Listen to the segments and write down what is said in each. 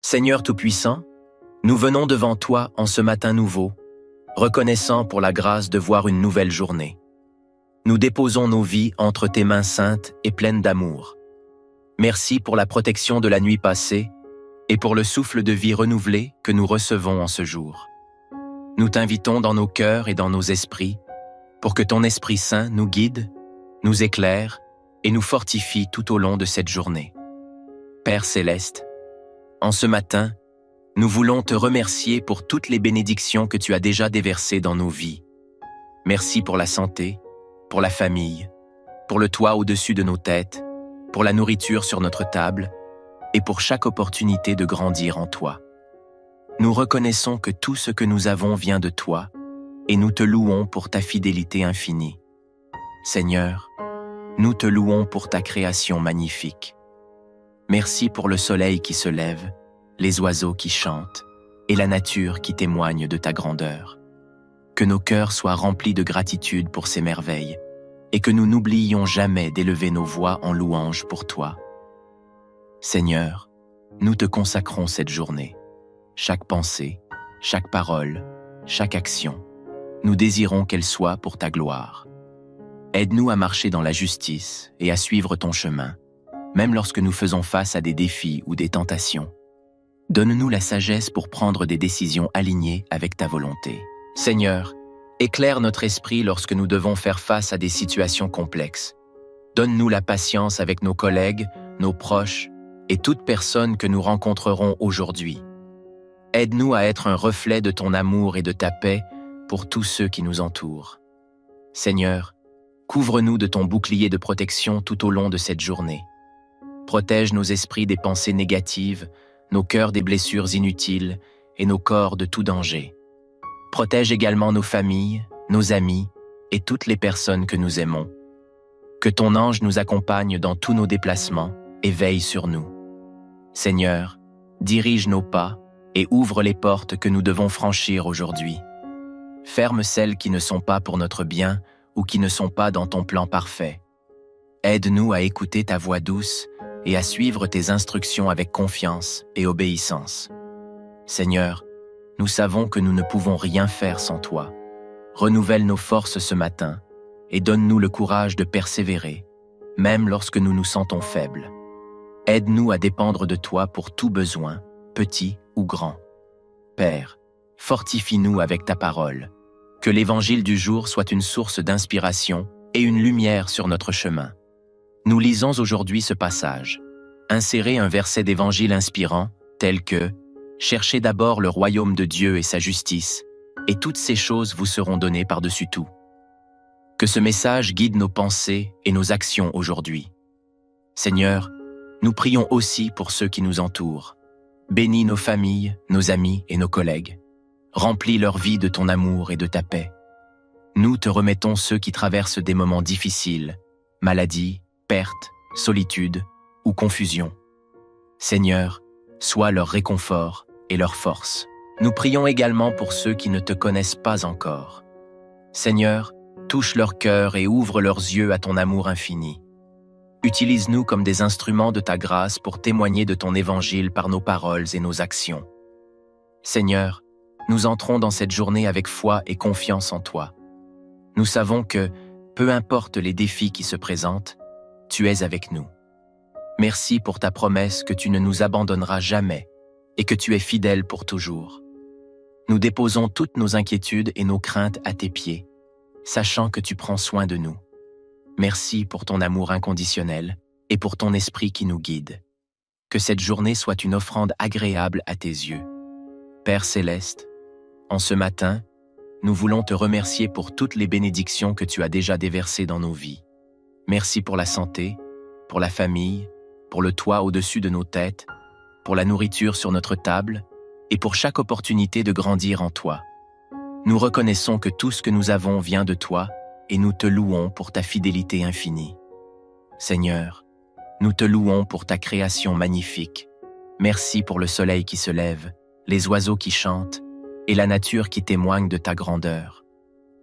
Seigneur Tout-Puissant, nous venons devant toi en ce matin nouveau, reconnaissant pour la grâce de voir une nouvelle journée. Nous déposons nos vies entre tes mains saintes et pleines d'amour. Merci pour la protection de la nuit passée et pour le souffle de vie renouvelé que nous recevons en ce jour. Nous t'invitons dans nos cœurs et dans nos esprits pour que ton Esprit Saint nous guide, nous éclaire et nous fortifie tout au long de cette journée. Père Céleste, en ce matin, nous voulons te remercier pour toutes les bénédictions que tu as déjà déversées dans nos vies. Merci pour la santé, pour la famille, pour le toit au-dessus de nos têtes, pour la nourriture sur notre table et pour chaque opportunité de grandir en toi. Nous reconnaissons que tout ce que nous avons vient de toi et nous te louons pour ta fidélité infinie. Seigneur, nous te louons pour ta création magnifique. Merci pour le soleil qui se lève, les oiseaux qui chantent et la nature qui témoigne de ta grandeur. Que nos cœurs soient remplis de gratitude pour ces merveilles et que nous n'oublions jamais d'élever nos voix en louange pour toi. Seigneur, nous te consacrons cette journée. Chaque pensée, chaque parole, chaque action, nous désirons qu'elle soit pour ta gloire. Aide-nous à marcher dans la justice et à suivre ton chemin, même lorsque nous faisons face à des défis ou des tentations. Donne-nous la sagesse pour prendre des décisions alignées avec ta volonté. Seigneur, éclaire notre esprit lorsque nous devons faire face à des situations complexes. Donne-nous la patience avec nos collègues, nos proches et toute personne que nous rencontrerons aujourd'hui. Aide-nous à être un reflet de ton amour et de ta paix pour tous ceux qui nous entourent. Seigneur, couvre-nous de ton bouclier de protection tout au long de cette journée. Protège nos esprits des pensées négatives, nos cœurs des blessures inutiles et nos corps de tout danger. Protège également nos familles, nos amis et toutes les personnes que nous aimons. Que ton ange nous accompagne dans tous nos déplacements et veille sur nous. Seigneur, dirige nos pas et ouvre les portes que nous devons franchir aujourd'hui. Ferme celles qui ne sont pas pour notre bien ou qui ne sont pas dans ton plan parfait. Aide-nous à écouter ta voix douce et à suivre tes instructions avec confiance et obéissance. Seigneur, nous savons que nous ne pouvons rien faire sans toi. Renouvelle nos forces ce matin et donne-nous le courage de persévérer, même lorsque nous nous sentons faibles. Aide-nous à dépendre de toi pour tout besoin, petit ou grand. Père, fortifie-nous avec ta parole. Que l'évangile du jour soit une source d'inspiration et une lumière sur notre chemin. Nous lisons aujourd'hui ce passage. Insérez un verset d'évangile inspirant, tel que « Cherchez d'abord le royaume de Dieu et sa justice, et toutes ces choses vous seront données par-dessus tout. » Que ce message guide nos pensées et nos actions aujourd'hui. Seigneur, nous prions aussi pour ceux qui nous entourent. Bénis nos familles, nos amis et nos collègues. Remplis leur vie de ton amour et de ta paix. Nous te remettons ceux qui traversent des moments difficiles, maladies, pertes, solitude ou confusion. Seigneur, sois leur réconfort et leur force. Nous prions également pour ceux qui ne te connaissent pas encore. Seigneur, touche leur cœur et ouvre leurs yeux à ton amour infini. Utilise-nous comme des instruments de ta grâce pour témoigner de ton évangile par nos paroles et nos actions. Seigneur, nous entrons dans cette journée avec foi et confiance en toi. Nous savons que, peu importe les défis qui se présentent, tu es avec nous. Merci pour ta promesse que tu ne nous abandonneras jamais et que tu es fidèle pour toujours. Nous déposons toutes nos inquiétudes et nos craintes à tes pieds, sachant que tu prends soin de nous. Merci pour ton amour inconditionnel et pour ton esprit qui nous guide. Que cette journée soit une offrande agréable à tes yeux. Père Céleste, en ce matin, nous voulons te remercier pour toutes les bénédictions que tu as déjà déversées dans nos vies. Merci pour la santé, pour la famille, pour le toit au-dessus de nos têtes, pour la nourriture sur notre table et pour chaque opportunité de grandir en toi. Nous reconnaissons que tout ce que nous avons vient de toi et nous te louons pour ta fidélité infinie. Seigneur, nous te louons pour ta création magnifique. Merci pour le soleil qui se lève, les oiseaux qui chantent et la nature qui témoigne de ta grandeur.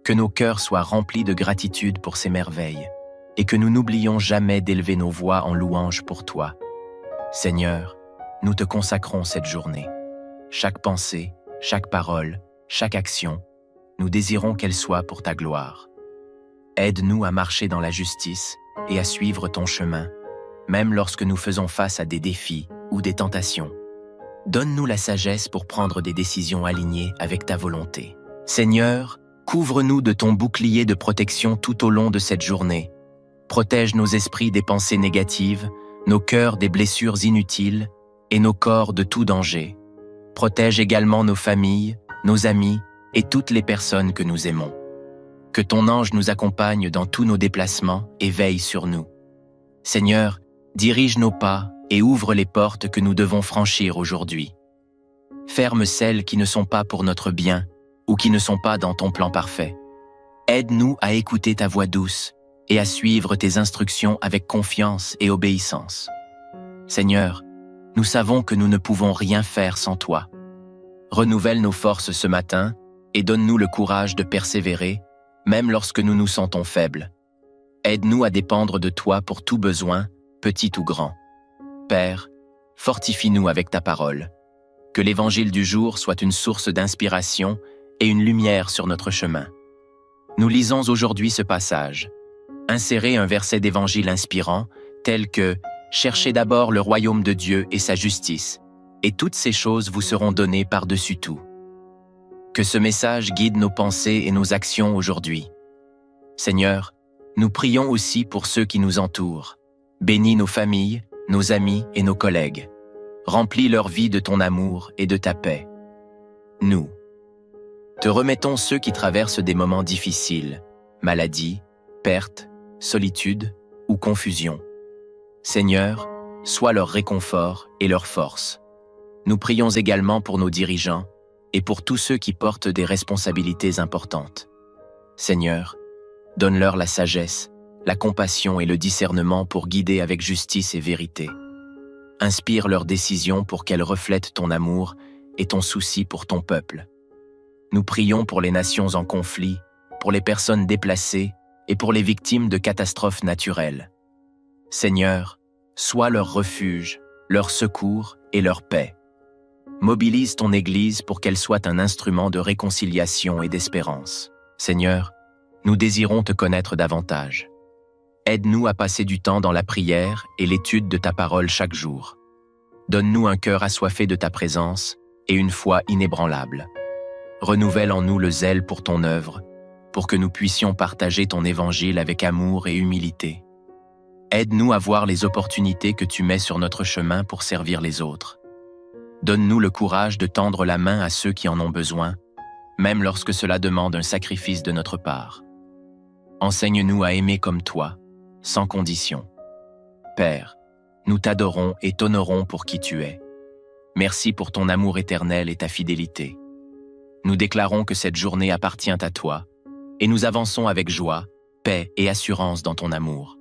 Que nos cœurs soient remplis de gratitude pour ces merveilles et que nous n'oublions jamais d'élever nos voix en louange pour toi. Seigneur, nous te consacrons cette journée. Chaque pensée, chaque parole, chaque action, nous désirons qu'elle soit pour ta gloire. Aide-nous à marcher dans la justice et à suivre ton chemin, même lorsque nous faisons face à des défis ou des tentations. Donne-nous la sagesse pour prendre des décisions alignées avec ta volonté. Seigneur, couvre-nous de ton bouclier de protection tout au long de cette journée. Protège nos esprits des pensées négatives, nos cœurs des blessures inutiles et nos corps de tout danger. Protège également nos familles, nos amis et toutes les personnes que nous aimons. Que ton ange nous accompagne dans tous nos déplacements et veille sur nous. Seigneur, dirige nos pas et ouvre les portes que nous devons franchir aujourd'hui. Ferme celles qui ne sont pas pour notre bien ou qui ne sont pas dans ton plan parfait. Aide-nous à écouter ta voix douce et à suivre tes instructions avec confiance et obéissance. Seigneur, nous savons que nous ne pouvons rien faire sans toi. Renouvelle nos forces ce matin et donne-nous le courage de persévérer, même lorsque nous nous sentons faibles. Aide-nous à dépendre de toi pour tout besoin, petit ou grand. Père, fortifie-nous avec ta parole. Que l'évangile du jour soit une source d'inspiration et une lumière sur notre chemin. Nous lisons aujourd'hui ce passage. Insérez un verset d'évangile inspirant, tel que « Cherchez d'abord le royaume de Dieu et sa justice, et toutes ces choses vous seront données par-dessus tout. » Que ce message guide nos pensées et nos actions aujourd'hui. Seigneur, nous prions aussi pour ceux qui nous entourent. Bénis nos familles, nos amis et nos collègues. Remplis leur vie de ton amour et de ta paix. Nous te remettons ceux qui traversent des moments difficiles, maladie, perte, solitude ou confusion. Seigneur, sois leur réconfort et leur force. Nous prions également pour nos dirigeants et pour tous ceux qui portent des responsabilités importantes. Seigneur, donne-leur la sagesse, la compassion et le discernement pour guider avec justice et vérité. Inspire leurs décisions pour qu'elles reflètent ton amour et ton souci pour ton peuple. Nous prions pour les nations en conflit, pour les personnes déplacées et pour les victimes de catastrophes naturelles. Seigneur, sois leur refuge, leur secours et leur paix. Mobilise ton Église pour qu'elle soit un instrument de réconciliation et d'espérance. Seigneur, nous désirons te connaître davantage. Aide-nous à passer du temps dans la prière et l'étude de ta parole chaque jour. Donne-nous un cœur assoiffé de ta présence et une foi inébranlable. Renouvelle en nous le zèle pour ton œuvre, pour que nous puissions partager ton évangile avec amour et humilité. Aide-nous à voir les opportunités que tu mets sur notre chemin pour servir les autres. Donne-nous le courage de tendre la main à ceux qui en ont besoin, même lorsque cela demande un sacrifice de notre part. Enseigne-nous à aimer comme toi, sans condition. Père, nous t'adorons et t'honorons pour qui tu es. Merci pour ton amour éternel et ta fidélité. Nous déclarons que cette journée appartient à toi, et nous avançons avec joie, paix et assurance dans ton amour.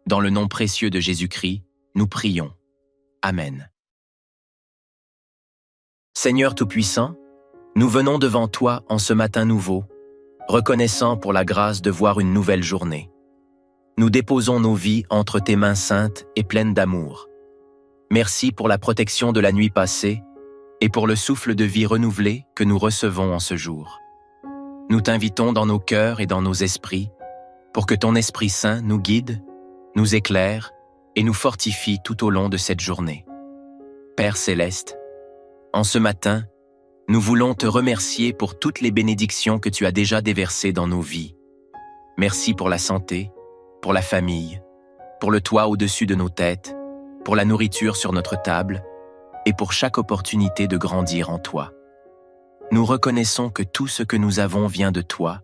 Dans le nom précieux de Jésus-Christ, nous prions. Amen. Seigneur Tout-Puissant, nous venons devant toi en ce matin nouveau, reconnaissant pour la grâce de voir une nouvelle journée. Nous déposons nos vies entre tes mains saintes et pleines d'amour. Merci pour la protection de la nuit passée et pour le souffle de vie renouvelé que nous recevons en ce jour. Nous t'invitons dans nos cœurs et dans nos esprits pour que ton Esprit Saint nous guide, nous éclaire et nous fortifie tout au long de cette journée. Père Céleste, en ce matin, nous voulons te remercier pour toutes les bénédictions que tu as déjà déversées dans nos vies. Merci pour la santé, pour la famille, pour le toit au-dessus de nos têtes, pour la nourriture sur notre table et pour chaque opportunité de grandir en toi. Nous reconnaissons que tout ce que nous avons vient de toi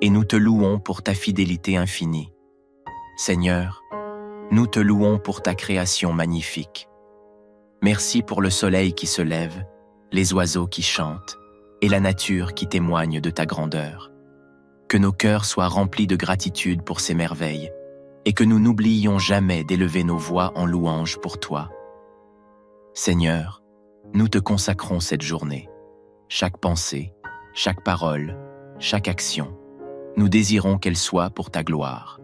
et nous te louons pour ta fidélité infinie. Seigneur, nous te louons pour ta création magnifique. Merci pour le soleil qui se lève, les oiseaux qui chantent et la nature qui témoigne de ta grandeur. Que nos cœurs soient remplis de gratitude pour ces merveilles et que nous n'oublions jamais d'élever nos voix en louange pour toi. Seigneur, nous te consacrons cette journée. Chaque pensée, chaque parole, chaque action, nous désirons qu'elle soit pour ta gloire.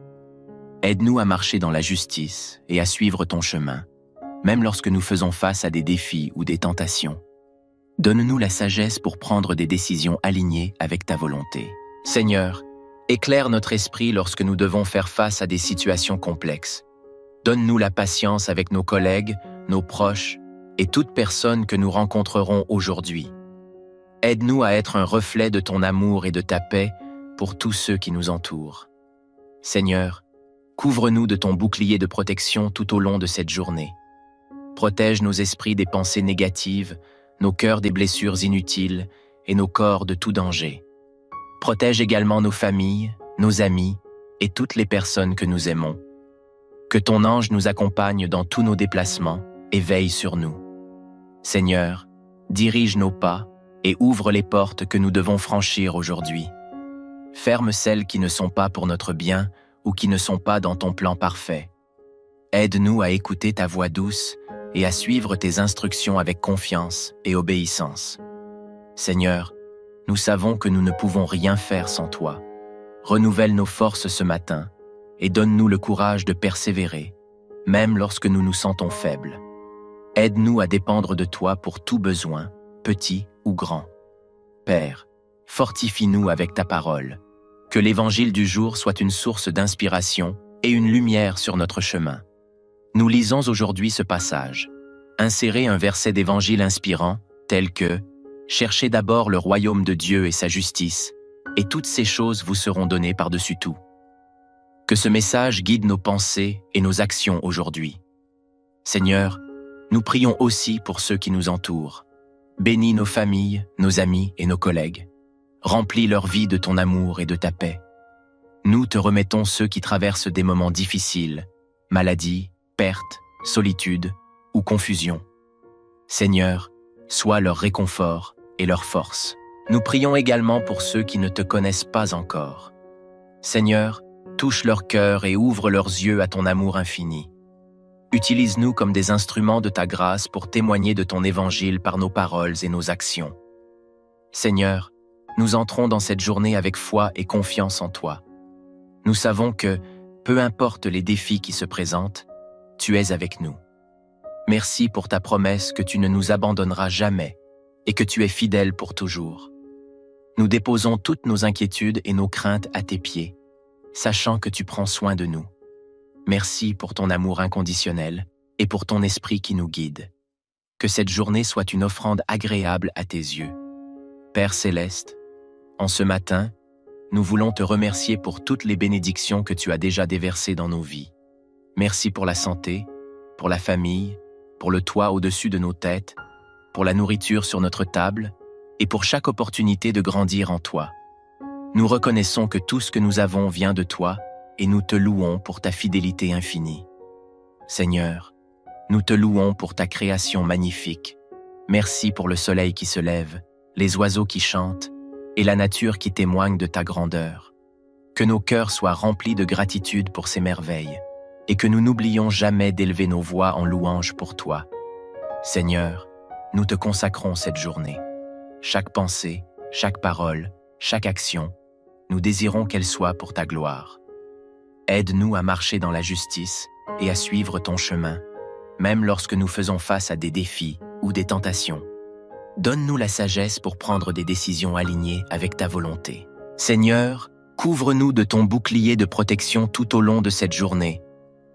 Aide-nous à marcher dans la justice et à suivre ton chemin, même lorsque nous faisons face à des défis ou des tentations. Donne-nous la sagesse pour prendre des décisions alignées avec ta volonté. Seigneur, éclaire notre esprit lorsque nous devons faire face à des situations complexes. Donne-nous la patience avec nos collègues, nos proches et toute personne que nous rencontrerons aujourd'hui. Aide-nous à être un reflet de ton amour et de ta paix pour tous ceux qui nous entourent. Seigneur, couvre-nous de ton bouclier de protection tout au long de cette journée. Protège nos esprits des pensées négatives, nos cœurs des blessures inutiles et nos corps de tout danger. Protège également nos familles, nos amis et toutes les personnes que nous aimons. Que ton ange nous accompagne dans tous nos déplacements et veille sur nous. Seigneur, dirige nos pas et ouvre les portes que nous devons franchir aujourd'hui. Ferme celles qui ne sont pas pour notre bien ou qui ne sont pas dans ton plan parfait. Aide-nous à écouter ta voix douce et à suivre tes instructions avec confiance et obéissance. Seigneur, nous savons que nous ne pouvons rien faire sans toi. Renouvelle nos forces ce matin et donne-nous le courage de persévérer, même lorsque nous nous sentons faibles. Aide-nous à dépendre de toi pour tout besoin, petit ou grand. Père, fortifie-nous avec ta parole. Que l'évangile du jour soit une source d'inspiration et une lumière sur notre chemin. Nous lisons aujourd'hui ce passage. Insérez un verset d'évangile inspirant, tel que « Cherchez d'abord le royaume de Dieu et sa justice, et toutes ces choses vous seront données par-dessus tout. » Que ce message guide nos pensées et nos actions aujourd'hui. Seigneur, nous prions aussi pour ceux qui nous entourent. Bénis nos familles, nos amis et nos collègues. Remplis leur vie de ton amour et de ta paix. Nous te remettons ceux qui traversent des moments difficiles, maladies, pertes, solitude ou confusion. Seigneur, sois leur réconfort et leur force. Nous prions également pour ceux qui ne te connaissent pas encore. Seigneur, touche leur cœur et ouvre leurs yeux à ton amour infini. Utilise-nous comme des instruments de ta grâce pour témoigner de ton évangile par nos paroles et nos actions. Seigneur, nous entrons dans cette journée avec foi et confiance en toi. Nous savons que, peu importe les défis qui se présentent, tu es avec nous. Merci pour ta promesse que tu ne nous abandonneras jamais et que tu es fidèle pour toujours. Nous déposons toutes nos inquiétudes et nos craintes à tes pieds, sachant que tu prends soin de nous. Merci pour ton amour inconditionnel et pour ton esprit qui nous guide. Que cette journée soit une offrande agréable à tes yeux. Père céleste, en ce matin, nous voulons te remercier pour toutes les bénédictions que tu as déjà déversées dans nos vies. Merci pour la santé, pour la famille, pour le toit au-dessus de nos têtes, pour la nourriture sur notre table et pour chaque opportunité de grandir en toi. Nous reconnaissons que tout ce que nous avons vient de toi et nous te louons pour ta fidélité infinie. Seigneur, nous te louons pour ta création magnifique. Merci pour le soleil qui se lève, les oiseaux qui chantent et la nature qui témoigne de ta grandeur. Que nos cœurs soient remplis de gratitude pour ces merveilles et que nous n'oublions jamais d'élever nos voix en louange pour toi. Seigneur, nous te consacrons cette journée. Chaque pensée, chaque parole, chaque action, nous désirons qu'elle soit pour ta gloire. Aide-nous à marcher dans la justice et à suivre ton chemin, même lorsque nous faisons face à des défis ou des tentations. Donne-nous la sagesse pour prendre des décisions alignées avec ta volonté. Seigneur, couvre-nous de ton bouclier de protection tout au long de cette journée.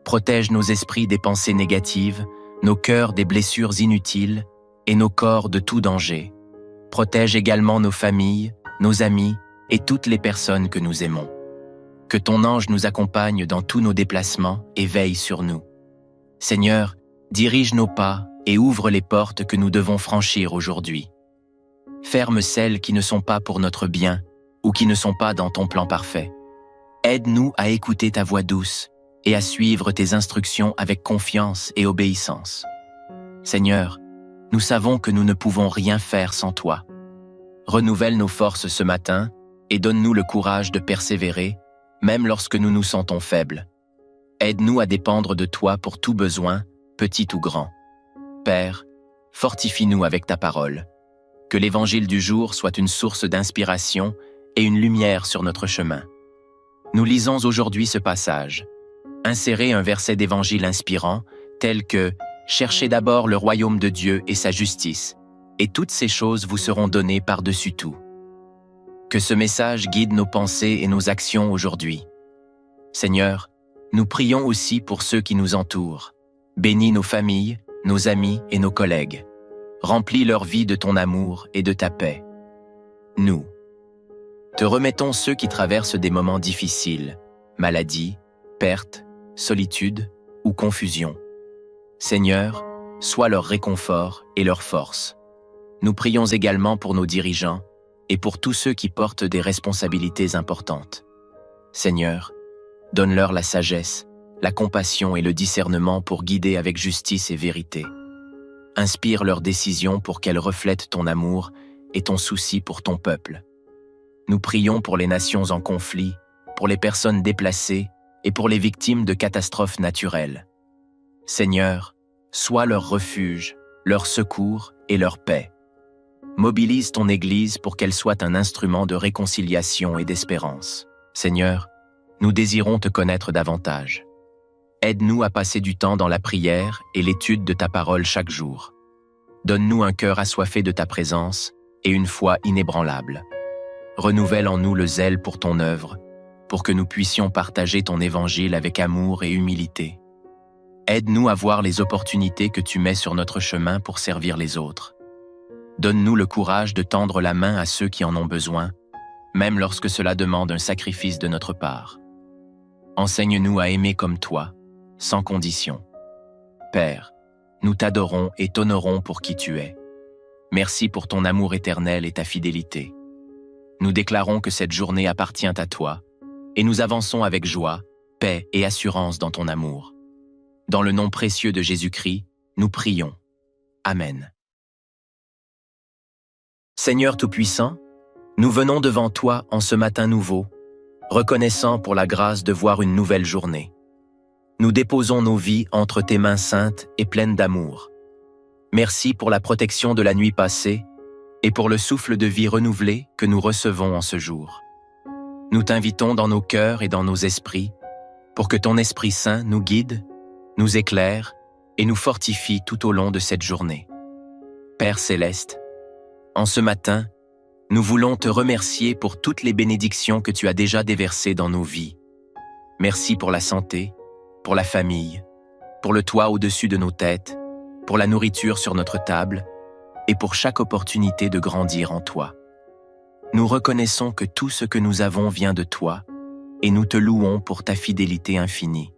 Protège nos esprits des pensées négatives, nos cœurs des blessures inutiles et nos corps de tout danger. Protège également nos familles, nos amis et toutes les personnes que nous aimons. Que ton ange nous accompagne dans tous nos déplacements et veille sur nous. Seigneur, dirige nos pas et ouvre les portes que nous devons franchir aujourd'hui. Ferme celles qui ne sont pas pour notre bien ou qui ne sont pas dans ton plan parfait. Aide-nous à écouter ta voix douce et à suivre tes instructions avec confiance et obéissance. Seigneur, nous savons que nous ne pouvons rien faire sans toi. Renouvelle nos forces ce matin et donne-nous le courage de persévérer, même lorsque nous nous sentons faibles. Aide-nous à dépendre de toi pour tout besoin, petit ou grand. Père, fortifie-nous avec ta parole. Que l'évangile du jour soit une source d'inspiration et une lumière sur notre chemin. Nous lisons aujourd'hui ce passage. Insérez un verset d'évangile inspirant, tel que Cherchez d'abord le royaume de Dieu et sa justice, et toutes ces choses vous seront données par-dessus tout. Que ce message guide nos pensées et nos actions aujourd'hui. Seigneur, nous prions aussi pour ceux qui nous entourent. Bénis nos familles, nos amis et nos collègues. Remplis leur vie de ton amour et de ta paix. Nous te remettons ceux qui traversent des moments difficiles, maladie, perte, solitude ou confusion. Seigneur, sois leur réconfort et leur force. Nous prions également pour nos dirigeants et pour tous ceux qui portent des responsabilités importantes. Seigneur, donne-leur la sagesse, la compassion et le discernement pour guider avec justice et vérité. Inspire leurs décisions pour qu'elles reflètent ton amour et ton souci pour ton peuple. Nous prions pour les nations en conflit, pour les personnes déplacées et pour les victimes de catastrophes naturelles. Seigneur, sois leur refuge, leur secours et leur paix. Mobilise ton Église pour qu'elle soit un instrument de réconciliation et d'espérance. Seigneur, nous désirons te connaître davantage. Aide-nous à passer du temps dans la prière et l'étude de ta parole chaque jour. Donne-nous un cœur assoiffé de ta présence et une foi inébranlable. Renouvelle en nous le zèle pour ton œuvre, pour que nous puissions partager ton évangile avec amour et humilité. Aide-nous à voir les opportunités que tu mets sur notre chemin pour servir les autres. Donne-nous le courage de tendre la main à ceux qui en ont besoin, même lorsque cela demande un sacrifice de notre part. Enseigne-nous à aimer comme toi, sans condition. Père, nous t'adorons et t'honorons pour qui tu es. Merci pour ton amour éternel et ta fidélité. Nous déclarons que cette journée appartient à toi, et nous avançons avec joie, paix et assurance dans ton amour. Dans le nom précieux de Jésus-Christ, nous prions. Amen. Seigneur Tout-Puissant, nous venons devant toi en ce matin nouveau, reconnaissant pour la grâce de voir une nouvelle journée. Nous déposons nos vies entre tes mains saintes et pleines d'amour. Merci pour la protection de la nuit passée et pour le souffle de vie renouvelé que nous recevons en ce jour. Nous t'invitons dans nos cœurs et dans nos esprits pour que ton Esprit Saint nous guide, nous éclaire et nous fortifie tout au long de cette journée. Père Céleste, en ce matin, nous voulons te remercier pour toutes les bénédictions que tu as déjà déversées dans nos vies. Merci pour la santé, pour la famille, pour le toit au-dessus de nos têtes, pour la nourriture sur notre table et pour chaque opportunité de grandir en toi. Nous reconnaissons que tout ce que nous avons vient de toi et nous te louons pour ta fidélité infinie.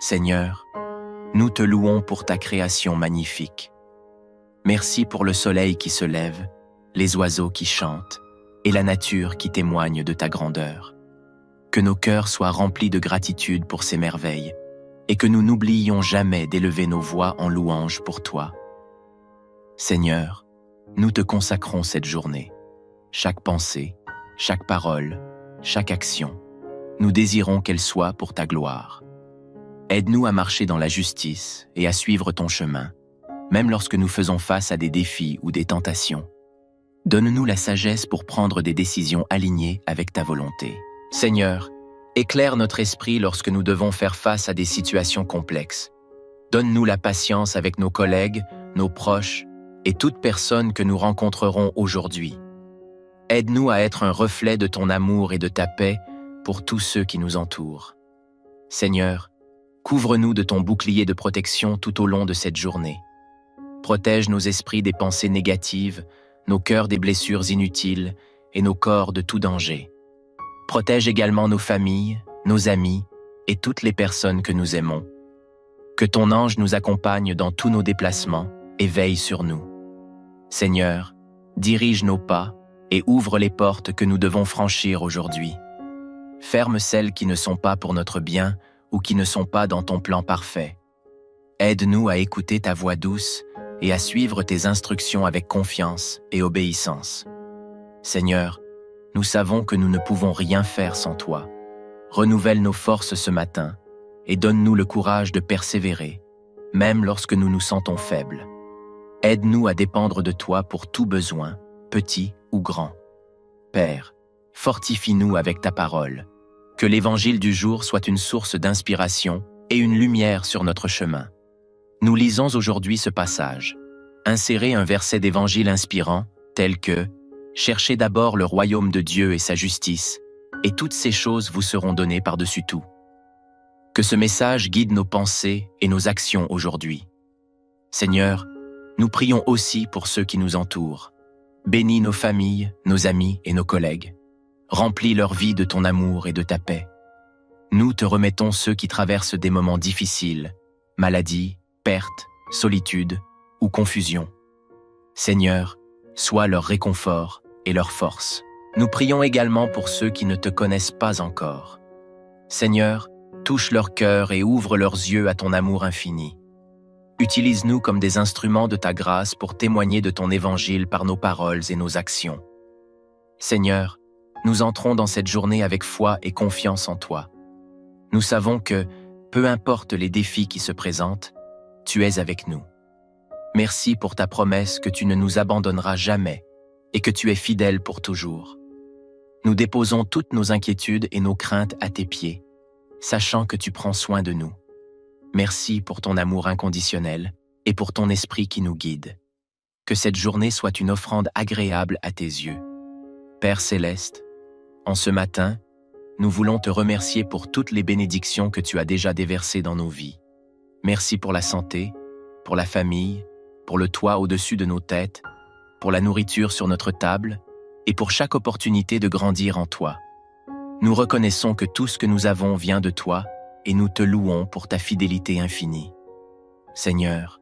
Seigneur, nous te louons pour ta création magnifique. Merci pour le soleil qui se lève, les oiseaux qui chantent et la nature qui témoigne de ta grandeur. Que nos cœurs soient remplis de gratitude pour ces merveilles et que nous n'oublions jamais d'élever nos voix en louange pour toi. Seigneur, nous te consacrons cette journée. Chaque pensée, chaque parole, chaque action, nous désirons qu'elle soit pour ta gloire. Aide-nous à marcher dans la justice et à suivre ton chemin, même lorsque nous faisons face à des défis ou des tentations. Donne-nous la sagesse pour prendre des décisions alignées avec ta volonté. Seigneur, éclaire notre esprit lorsque nous devons faire face à des situations complexes. Donne-nous la patience avec nos collègues, nos proches et toute personne que nous rencontrerons aujourd'hui. Aide-nous à être un reflet de ton amour et de ta paix pour tous ceux qui nous entourent. Seigneur, couvre-nous de ton bouclier de protection tout au long de cette journée. Protège nos esprits des pensées négatives, nos cœurs des blessures inutiles et nos corps de tout danger. Protège également nos familles, nos amis et toutes les personnes que nous aimons. Que ton ange nous accompagne dans tous nos déplacements et veille sur nous. Seigneur, dirige nos pas et ouvre les portes que nous devons franchir aujourd'hui. Ferme celles qui ne sont pas pour notre bien ou qui ne sont pas dans ton plan parfait. Aide-nous à écouter ta voix douce et à suivre tes instructions avec confiance et obéissance. Seigneur, nous savons que nous ne pouvons rien faire sans toi. Renouvelle nos forces ce matin et donne-nous le courage de persévérer, même lorsque nous nous sentons faibles. Aide-nous à dépendre de toi pour tout besoin, petit ou grand. Père, fortifie-nous avec ta parole. Que l'évangile du jour soit une source d'inspiration et une lumière sur notre chemin. Nous lisons aujourd'hui ce passage. Insérez un verset d'évangile inspirant, tel que « Cherchez d'abord le royaume de Dieu et sa justice, et toutes ces choses vous seront données par-dessus tout. » Que ce message guide nos pensées et nos actions aujourd'hui. Seigneur, nous prions aussi pour ceux qui nous entourent. Bénis nos familles, nos amis et nos collègues. Remplis leur vie de ton amour et de ta paix. Nous te remettons ceux qui traversent des moments difficiles, maladie, perte, solitude ou confusion. Seigneur, sois leur réconfort et leur force. Nous prions également pour ceux qui ne te connaissent pas encore. Seigneur, touche leur cœur et ouvre leurs yeux à ton amour infini. Utilise-nous comme des instruments de ta grâce pour témoigner de ton évangile par nos paroles et nos actions. Seigneur, nous entrons dans cette journée avec foi et confiance en toi. Nous savons que, peu importe les défis qui se présentent, tu es avec nous. Merci pour ta promesse que tu ne nous abandonneras jamais et que tu es fidèle pour toujours. Nous déposons toutes nos inquiétudes et nos craintes à tes pieds, sachant que tu prends soin de nous. Merci pour ton amour inconditionnel et pour ton esprit qui nous guide. Que cette journée soit une offrande agréable à tes yeux. Père céleste, en ce matin, nous voulons te remercier pour toutes les bénédictions que tu as déjà déversées dans nos vies. Merci pour la santé, pour la famille, pour le toit au-dessus de nos têtes, pour la nourriture sur notre table et pour chaque opportunité de grandir en toi. Nous reconnaissons que tout ce que nous avons vient de toi et nous te louons pour ta fidélité infinie. Seigneur,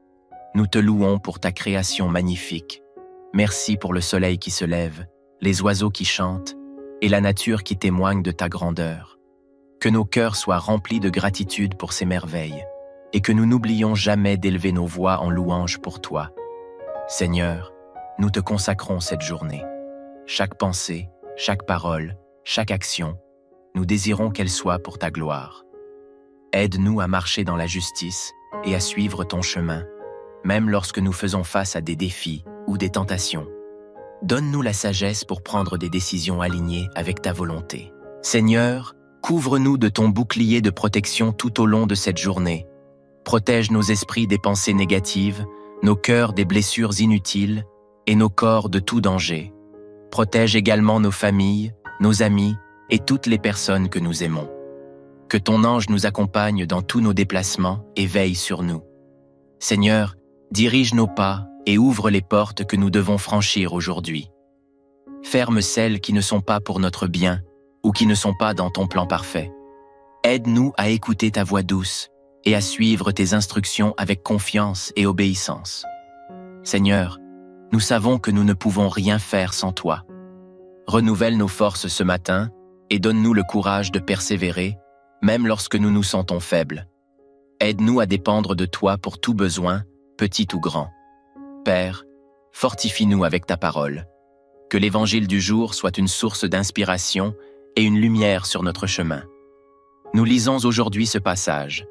nous te louons pour ta création magnifique. Merci pour le soleil qui se lève, les oiseaux qui chantent et la nature qui témoigne de ta grandeur. Que nos cœurs soient remplis de gratitude pour ces merveilles et que nous n'oublions jamais d'élever nos voix en louange pour toi. Seigneur, nous te consacrons cette journée. Chaque pensée, chaque parole, chaque action, nous désirons qu'elle soit pour ta gloire. Aide-nous à marcher dans la justice et à suivre ton chemin, même lorsque nous faisons face à des défis ou des tentations. Donne-nous la sagesse pour prendre des décisions alignées avec ta volonté. Seigneur, couvre-nous de ton bouclier de protection tout au long de cette journée. Protège nos esprits des pensées négatives, nos cœurs des blessures inutiles et nos corps de tout danger. Protège également nos familles, nos amis et toutes les personnes que nous aimons. Que ton ange nous accompagne dans tous nos déplacements et veille sur nous. Seigneur, dirige nos pas et ouvre les portes que nous devons franchir aujourd'hui. Ferme celles qui ne sont pas pour notre bien ou qui ne sont pas dans ton plan parfait. Aide-nous à écouter ta voix douce et à suivre tes instructions avec confiance et obéissance. Seigneur, nous savons que nous ne pouvons rien faire sans toi. Renouvelle nos forces ce matin et donne-nous le courage de persévérer, même lorsque nous nous sentons faibles. Aide-nous à dépendre de toi pour tout besoin, petit ou grand. Père, fortifie-nous avec ta parole. Que l'évangile du jour soit une source d'inspiration et une lumière sur notre chemin. Nous lisons aujourd'hui ce passage.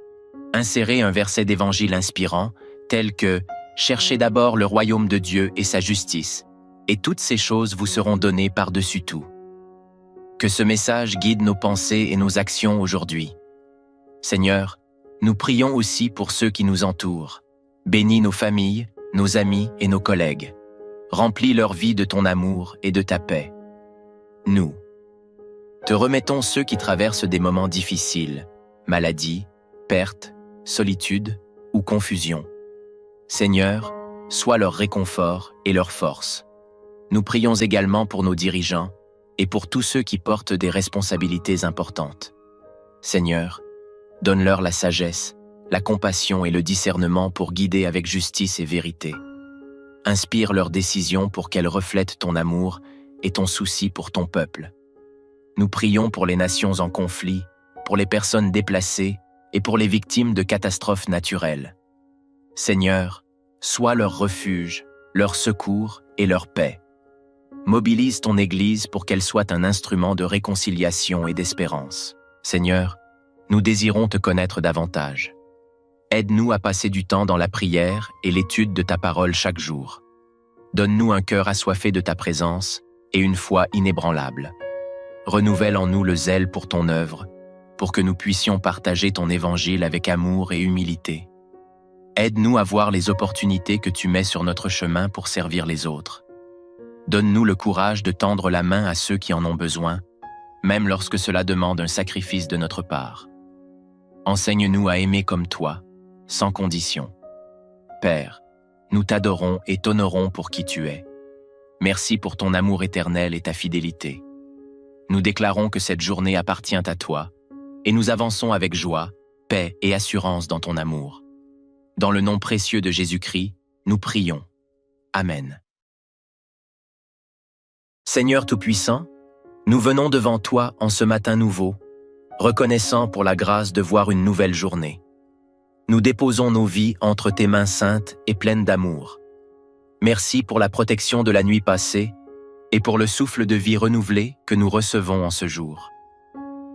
Insérez un verset d'évangile inspirant, tel que « Cherchez d'abord le royaume de Dieu et sa justice, et toutes ces choses vous seront données par-dessus tout. » Que ce message guide nos pensées et nos actions aujourd'hui. Seigneur, nous prions aussi pour ceux qui nous entourent. Bénis nos familles, nos amis et nos collègues. Remplis leur vie de ton amour et de ta paix. Nous te remettons ceux qui traversent des moments difficiles, maladie, perte, solitude ou confusion. Seigneur, sois leur réconfort et leur force. Nous prions également pour nos dirigeants et pour tous ceux qui portent des responsabilités importantes. Seigneur, donne-leur la sagesse, la compassion et le discernement pour guider avec justice et vérité. Inspire leurs décisions pour qu'elles reflètent ton amour et ton souci pour ton peuple. Nous prions pour les nations en conflit, pour les personnes déplacées et pour les victimes de catastrophes naturelles. Seigneur, sois leur refuge, leur secours et leur paix. Mobilise ton Église pour qu'elle soit un instrument de réconciliation et d'espérance. Seigneur, nous désirons te connaître davantage. Aide-nous à passer du temps dans la prière et l'étude de ta parole chaque jour. Donne-nous un cœur assoiffé de ta présence et une foi inébranlable. Renouvelle en nous le zèle pour ton œuvre, pour que nous puissions partager ton évangile avec amour et humilité. Aide-nous à voir les opportunités que tu mets sur notre chemin pour servir les autres. Donne-nous le courage de tendre la main à ceux qui en ont besoin, même lorsque cela demande un sacrifice de notre part. Enseigne-nous à aimer comme toi, sans condition. Père, nous t'adorons et t'honorons pour qui tu es. Merci pour ton amour éternel et ta fidélité. Nous déclarons que cette journée appartient à toi, et nous avançons avec joie, paix et assurance dans ton amour. Dans le nom précieux de Jésus-Christ, nous prions. Amen. Seigneur Tout-Puissant, nous venons devant toi en ce matin nouveau, reconnaissant pour la grâce de voir une nouvelle journée. Nous déposons nos vies entre tes mains saintes et pleines d'amour. Merci pour la protection de la nuit passée et pour le souffle de vie renouvelé que nous recevons en ce jour.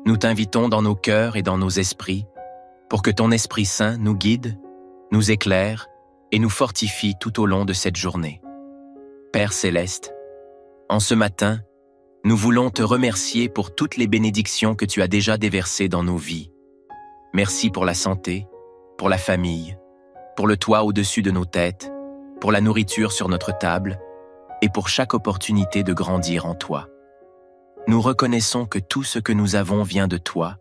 Nous t'invitons dans nos cœurs et dans nos esprits pour que ton Esprit Saint nous guide, nous éclaire et nous fortifie tout au long de cette journée. Père Céleste, en ce matin, nous voulons te remercier pour toutes les bénédictions que tu as déjà déversées dans nos vies. Merci pour la santé, pour la famille, pour le toit au-dessus de nos têtes, pour la nourriture sur notre table et pour chaque opportunité de grandir en toi. Nous reconnaissons que tout ce que nous avons vient de toi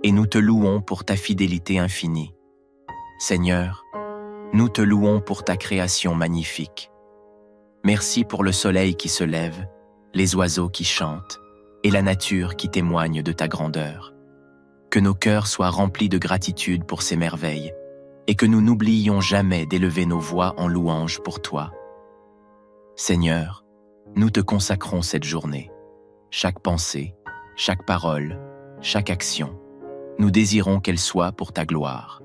et nous te louons pour ta fidélité infinie. Seigneur, nous te louons pour ta création magnifique. Merci pour le soleil qui se lève, les oiseaux qui chantent et la nature qui témoigne de ta grandeur. Que nos cœurs soient remplis de gratitude pour ces merveilles et que nous n'oublions jamais d'élever nos voix en louange pour toi. Seigneur, nous te consacrons cette journée. Chaque pensée, chaque parole, chaque action, nous désirons qu'elle soit pour ta gloire.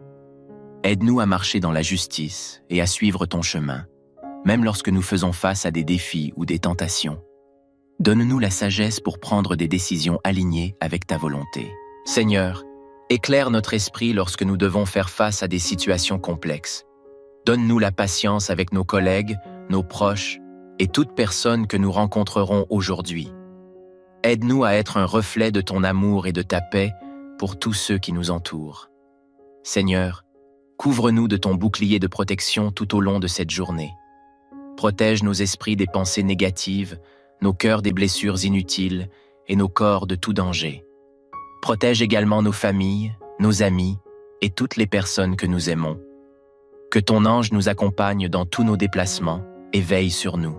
Aide-nous à marcher dans la justice et à suivre ton chemin, même lorsque nous faisons face à des défis ou des tentations. Donne-nous la sagesse pour prendre des décisions alignées avec ta volonté. Seigneur, éclaire notre esprit lorsque nous devons faire face à des situations complexes. Donne-nous la patience avec nos collègues, nos proches et toute personne que nous rencontrerons aujourd'hui. Aide-nous à être un reflet de ton amour et de ta paix pour tous ceux qui nous entourent. Seigneur, couvre-nous de ton bouclier de protection tout au long de cette journée. Protège nos esprits des pensées négatives, nos cœurs des blessures inutiles et nos corps de tout danger. Protège également nos familles, nos amis et toutes les personnes que nous aimons. Que ton ange nous accompagne dans tous nos déplacements et veille sur nous.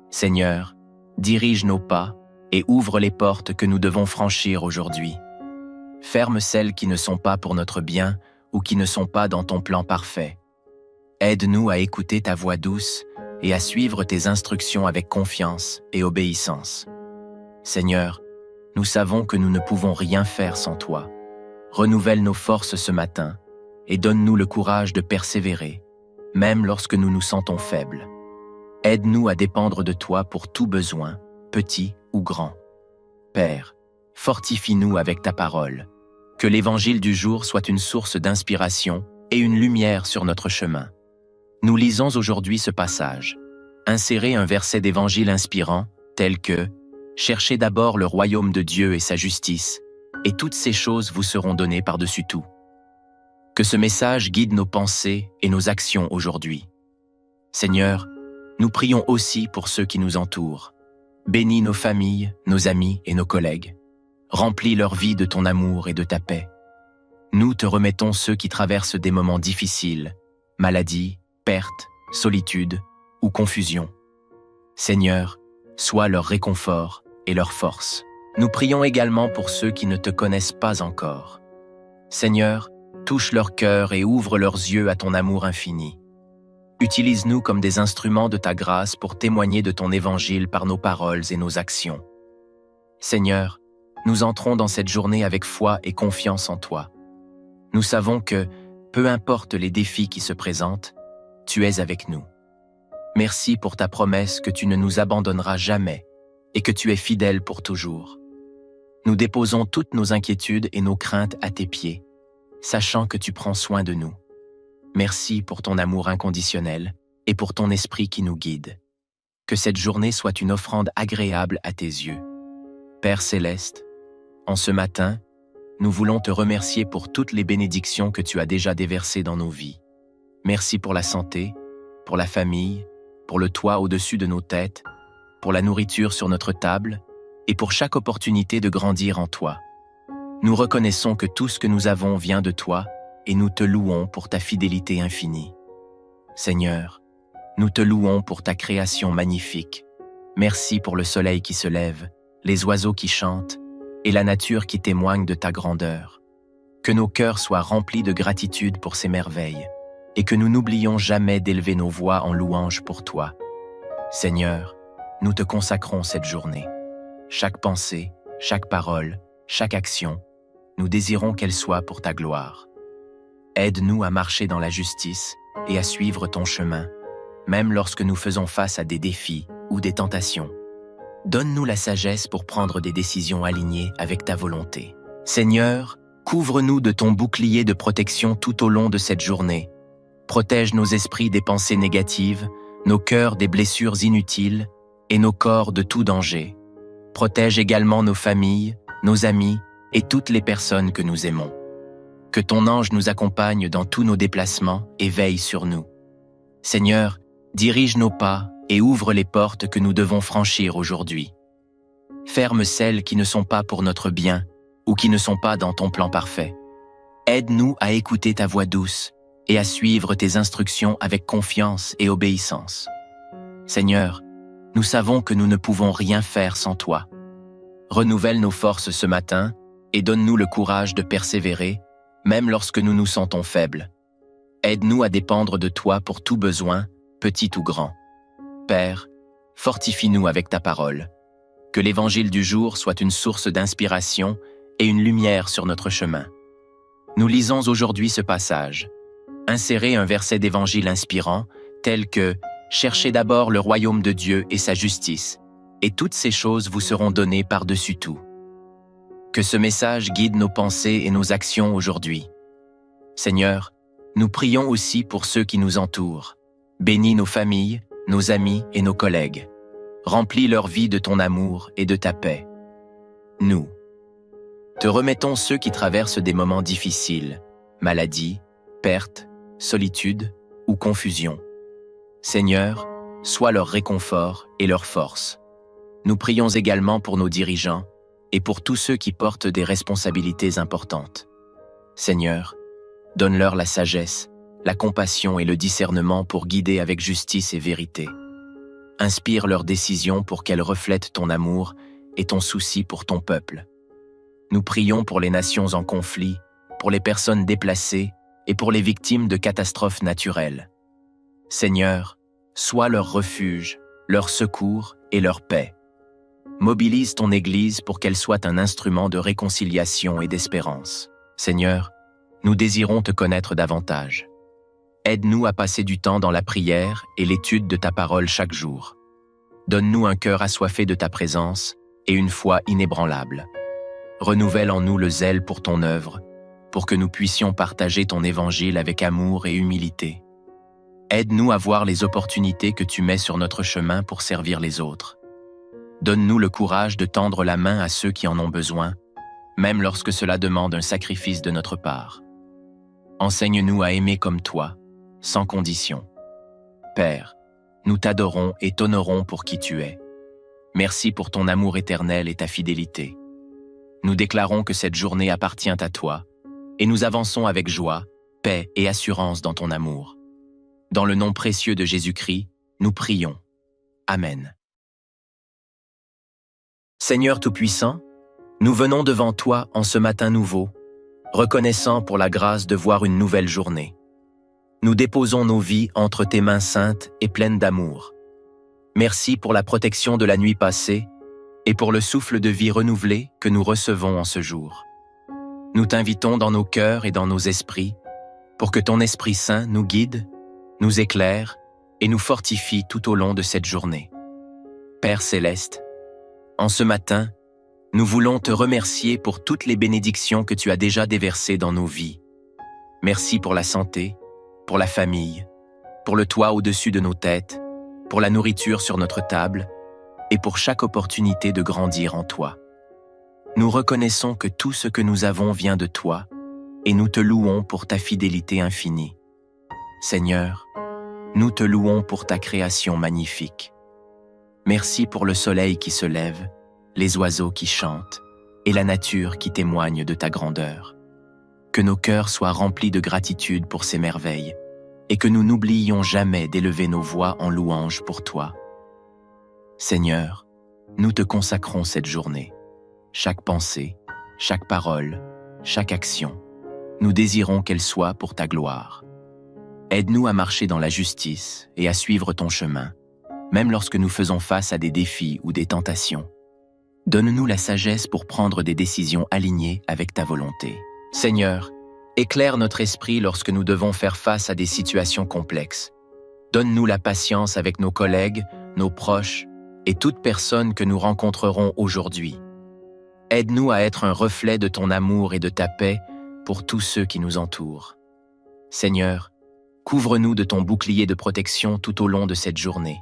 Seigneur, dirige nos pas et ouvre les portes que nous devons franchir aujourd'hui. Ferme celles qui ne sont pas pour notre bien ou qui ne sont pas dans ton plan parfait. Aide-nous à écouter ta voix douce et à suivre tes instructions avec confiance et obéissance. Seigneur, nous savons que nous ne pouvons rien faire sans toi. Renouvelle nos forces ce matin et donne-nous le courage de persévérer, même lorsque nous nous sentons faibles. Aide-nous à dépendre de toi pour tout besoin, petit ou grand. Père, fortifie-nous avec ta parole. Que l'évangile du jour soit une source d'inspiration et une lumière sur notre chemin. Nous lisons aujourd'hui ce passage. Insérez un verset d'évangile inspirant, tel que « Cherchez d'abord le royaume de Dieu et sa justice, et toutes ces choses vous seront données par-dessus tout. » Que ce message guide nos pensées et nos actions aujourd'hui. Seigneur, nous prions aussi pour ceux qui nous entourent. Bénis nos familles, nos amis et nos collègues. Remplis leur vie de ton amour et de ta paix. Nous te remettons ceux qui traversent des moments difficiles, maladie, perte, solitude ou confusion. Seigneur, sois leur réconfort et leur force. Nous prions également pour ceux qui ne te connaissent pas encore. Seigneur, touche leur cœur et ouvre leurs yeux à ton amour infini. Utilise-nous comme des instruments de ta grâce pour témoigner de ton évangile par nos paroles et nos actions. Seigneur, nous entrons dans cette journée avec foi et confiance en toi. Nous savons que, peu importe les défis qui se présentent, tu es avec nous. Merci pour ta promesse que tu ne nous abandonneras jamais et que tu es fidèle pour toujours. Nous déposons toutes nos inquiétudes et nos craintes à tes pieds, sachant que tu prends soin de nous. Merci pour ton amour inconditionnel et pour ton esprit qui nous guide. Que cette journée soit une offrande agréable à tes yeux. Père Céleste, en ce matin, nous voulons te remercier pour toutes les bénédictions que tu as déjà déversées dans nos vies. Merci pour la santé, pour la famille, pour le toit au-dessus de nos têtes, pour la nourriture sur notre table et pour chaque opportunité de grandir en toi. Nous reconnaissons que tout ce que nous avons vient de toi et nous te louons pour ta fidélité infinie. Seigneur, nous te louons pour ta création magnifique. Merci pour le soleil qui se lève, les oiseaux qui chantent et la nature qui témoigne de ta grandeur. Que nos cœurs soient remplis de gratitude pour ces merveilles et que nous n'oublions jamais d'élever nos voix en louange pour toi. Seigneur, nous te consacrons cette journée. Chaque pensée, chaque parole, chaque action, nous désirons qu'elle soit pour ta gloire. Aide-nous à marcher dans la justice et à suivre ton chemin, même lorsque nous faisons face à des défis ou des tentations. Donne-nous la sagesse pour prendre des décisions alignées avec ta volonté. Seigneur, couvre-nous de ton bouclier de protection tout au long de cette journée. Protège nos esprits des pensées négatives, nos cœurs des blessures inutiles et nos corps de tout danger. Protège également nos familles, nos amis et toutes les personnes que nous aimons. Que ton ange nous accompagne dans tous nos déplacements et veille sur nous. Seigneur, dirige nos pas et ouvre les portes que nous devons franchir aujourd'hui. Ferme celles qui ne sont pas pour notre bien ou qui ne sont pas dans ton plan parfait. Aide-nous à écouter ta voix douce et à suivre tes instructions avec confiance et obéissance. Seigneur, nous savons que nous ne pouvons rien faire sans toi. Renouvelle nos forces ce matin et donne-nous le courage de persévérer, même lorsque nous nous sentons faibles. Aide-nous à dépendre de toi pour tout besoin, petit ou grand. Père, fortifie-nous avec ta parole. Que l'évangile du jour soit une source d'inspiration et une lumière sur notre chemin. Nous lisons aujourd'hui ce passage. Insérez un verset d'évangile inspirant, tel que « Cherchez d'abord le royaume de Dieu et sa justice, et toutes ces choses vous seront données par-dessus tout. » Que ce message guide nos pensées et nos actions aujourd'hui. Seigneur, nous prions aussi pour ceux qui nous entourent. Bénis nos familles, nos amis et nos collègues. Remplis leur vie de ton amour et de ta paix. Nous te remettons ceux qui traversent des moments difficiles, maladie, perte, solitude ou confusion. Seigneur, sois leur réconfort et leur force. Nous prions également pour nos dirigeants et pour tous ceux qui portent des responsabilités importantes. Seigneur, donne-leur la sagesse, la compassion et le discernement pour guider avec justice et vérité. Inspire leurs décisions pour qu'elles reflètent ton amour et ton souci pour ton peuple. Nous prions pour les nations en conflit, pour les personnes déplacées et pour les victimes de catastrophes naturelles. Seigneur, sois leur refuge, leur secours et leur paix. Mobilise ton Église pour qu'elle soit un instrument de réconciliation et d'espérance. Seigneur, nous désirons te connaître davantage. Aide-nous à passer du temps dans la prière et l'étude de ta parole chaque jour. Donne-nous un cœur assoiffé de ta présence et une foi inébranlable. Renouvelle en nous le zèle pour ton œuvre, pour que nous puissions partager ton évangile avec amour et humilité. Aide-nous à voir les opportunités que tu mets sur notre chemin pour servir les autres. Donne-nous le courage de tendre la main à ceux qui en ont besoin, même lorsque cela demande un sacrifice de notre part. Enseigne-nous à aimer comme toi, sans condition. Père, nous t'adorons et t'honorons pour qui tu es. Merci pour ton amour éternel et ta fidélité. Nous déclarons que cette journée appartient à toi, et nous avançons avec joie, paix et assurance dans ton amour. Dans le nom précieux de Jésus-Christ, nous prions. Amen. Seigneur Tout-Puissant, nous venons devant toi en ce matin nouveau, reconnaissant pour la grâce de voir une nouvelle journée. Nous déposons nos vies entre tes mains saintes et pleines d'amour. Merci pour la protection de la nuit passée et pour le souffle de vie renouvelé que nous recevons en ce jour. Nous t'invitons dans nos cœurs et dans nos esprits pour que ton Esprit Saint nous guide, nous éclaire et nous fortifie tout au long de cette journée. Père Céleste, en ce matin, nous voulons te remercier pour toutes les bénédictions que tu as déjà déversées dans nos vies. Merci pour la santé, pour la famille, pour le toit au-dessus de nos têtes, pour la nourriture sur notre table et pour chaque opportunité de grandir en toi. Nous reconnaissons que tout ce que nous avons vient de toi et nous te louons pour ta fidélité infinie. Seigneur, nous te louons pour ta création magnifique. Merci pour le soleil qui se lève, les oiseaux qui chantent et la nature qui témoigne de ta grandeur. Que nos cœurs soient remplis de gratitude pour ces merveilles et que nous n'oublions jamais d'élever nos voix en louange pour toi. Seigneur, nous te consacrons cette journée. Chaque pensée, chaque parole, chaque action, nous désirons qu'elle soit pour ta gloire. Aide-nous à marcher dans la justice et à suivre ton chemin, même lorsque nous faisons face à des défis ou des tentations. Donne-nous la sagesse pour prendre des décisions alignées avec ta volonté. Seigneur, éclaire notre esprit lorsque nous devons faire face à des situations complexes. Donne-nous la patience avec nos collègues, nos proches et toute personne que nous rencontrerons aujourd'hui. Aide-nous à être un reflet de ton amour et de ta paix pour tous ceux qui nous entourent. Seigneur, couvre-nous de ton bouclier de protection tout au long de cette journée.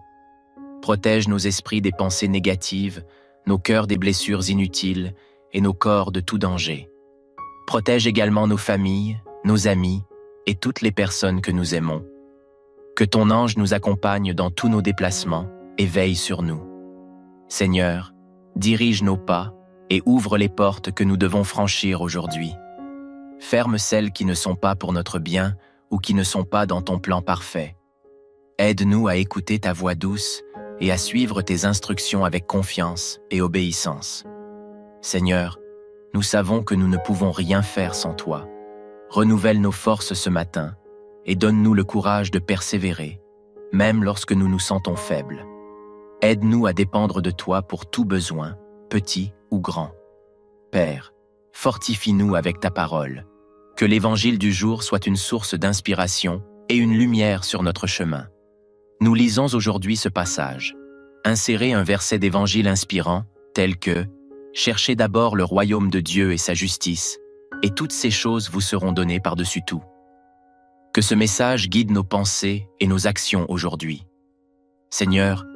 Protège nos esprits des pensées négatives, nos cœurs des blessures inutiles et nos corps de tout danger. Protège également nos familles, nos amis et toutes les personnes que nous aimons. Que ton ange nous accompagne dans tous nos déplacements et veille sur nous. Seigneur, dirige nos pas et ouvre les portes que nous devons franchir aujourd'hui. Ferme celles qui ne sont pas pour notre bien ou qui ne sont pas dans ton plan parfait. Aide-nous à écouter ta voix douce et à suivre tes instructions avec confiance et obéissance. Seigneur, nous savons que nous ne pouvons rien faire sans toi. Renouvelle nos forces ce matin et donne-nous le courage de persévérer, même lorsque nous nous sentons faibles. Aide-nous à dépendre de toi pour tout besoin, petit ou grand. Père, fortifie-nous avec ta parole. Que l'évangile du jour soit une source d'inspiration et une lumière sur notre chemin. Nous lisons aujourd'hui ce passage. Insérez un verset d'évangile inspirant, tel que « Cherchez d'abord le royaume de Dieu et sa justice, et toutes ces choses vous seront données par-dessus tout. » Que ce message guide nos pensées et nos actions aujourd'hui. Seigneur,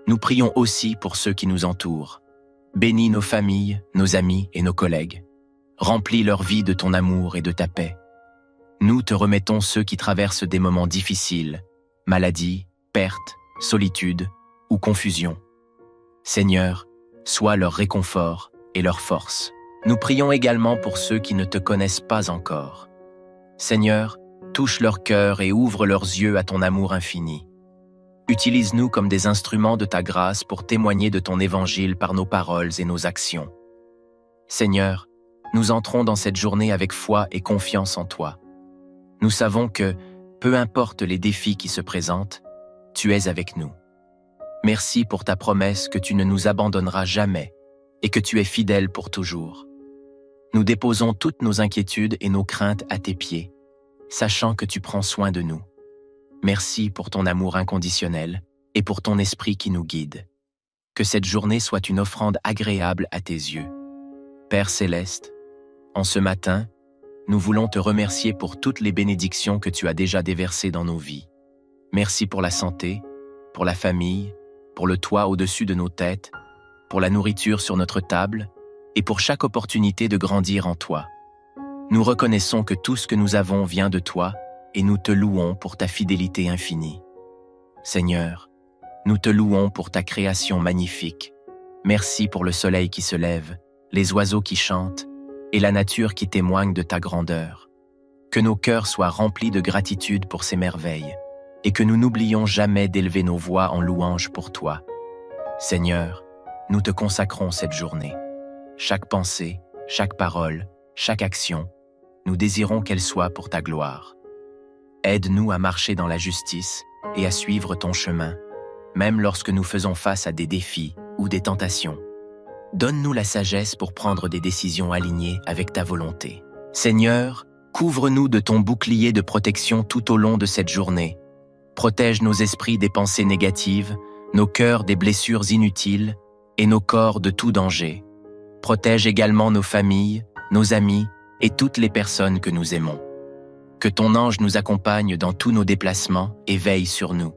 nous prions aussi pour ceux qui nous entourent. Bénis nos familles, nos amis et nos collègues. Remplis leur vie de ton amour et de ta paix. Nous te remettons ceux qui traversent des moments difficiles, maladies, pertes, solitude ou confusion. Seigneur, sois leur réconfort et leur force. Nous prions également pour ceux qui ne te connaissent pas encore. Seigneur, touche leur cœur et ouvre leurs yeux à ton amour infini. Utilise-nous comme des instruments de ta grâce pour témoigner de ton évangile par nos paroles et nos actions. Seigneur, nous entrons dans cette journée avec foi et confiance en toi. Nous savons que, peu importe les défis qui se présentent, tu es avec nous. Merci pour ta promesse que tu ne nous abandonneras jamais et que tu es fidèle pour toujours. Nous déposons toutes nos inquiétudes et nos craintes à tes pieds, sachant que tu prends soin de nous. Merci pour ton amour inconditionnel et pour ton esprit qui nous guide. Que cette journée soit une offrande agréable à tes yeux. Père céleste, en ce matin, nous voulons te remercier pour toutes les bénédictions que tu as déjà déversées dans nos vies. Merci pour la santé, pour la famille, pour le toit au-dessus de nos têtes, pour la nourriture sur notre table et pour chaque opportunité de grandir en toi. Nous reconnaissons que tout ce que nous avons vient de toi et nous te louons pour ta fidélité infinie. Seigneur, nous te louons pour ta création magnifique. Merci pour le soleil qui se lève, les oiseaux qui chantent et la nature qui témoigne de ta grandeur. Que nos cœurs soient remplis de gratitude pour ces merveilles et que nous n'oublions jamais d'élever nos voix en louange pour toi. Seigneur, nous te consacrons cette journée. Chaque pensée, chaque parole, chaque action, nous désirons qu'elle soit pour ta gloire. Aide-nous à marcher dans la justice et à suivre ton chemin, même lorsque nous faisons face à des défis ou des tentations. Donne-nous la sagesse pour prendre des décisions alignées avec ta volonté. Seigneur, couvre-nous de ton bouclier de protection tout au long de cette journée. Protège nos esprits des pensées négatives, nos cœurs des blessures inutiles et nos corps de tout danger. Protège également nos familles, nos amis et toutes les personnes que nous aimons. Que ton ange nous accompagne dans tous nos déplacements et veille sur nous.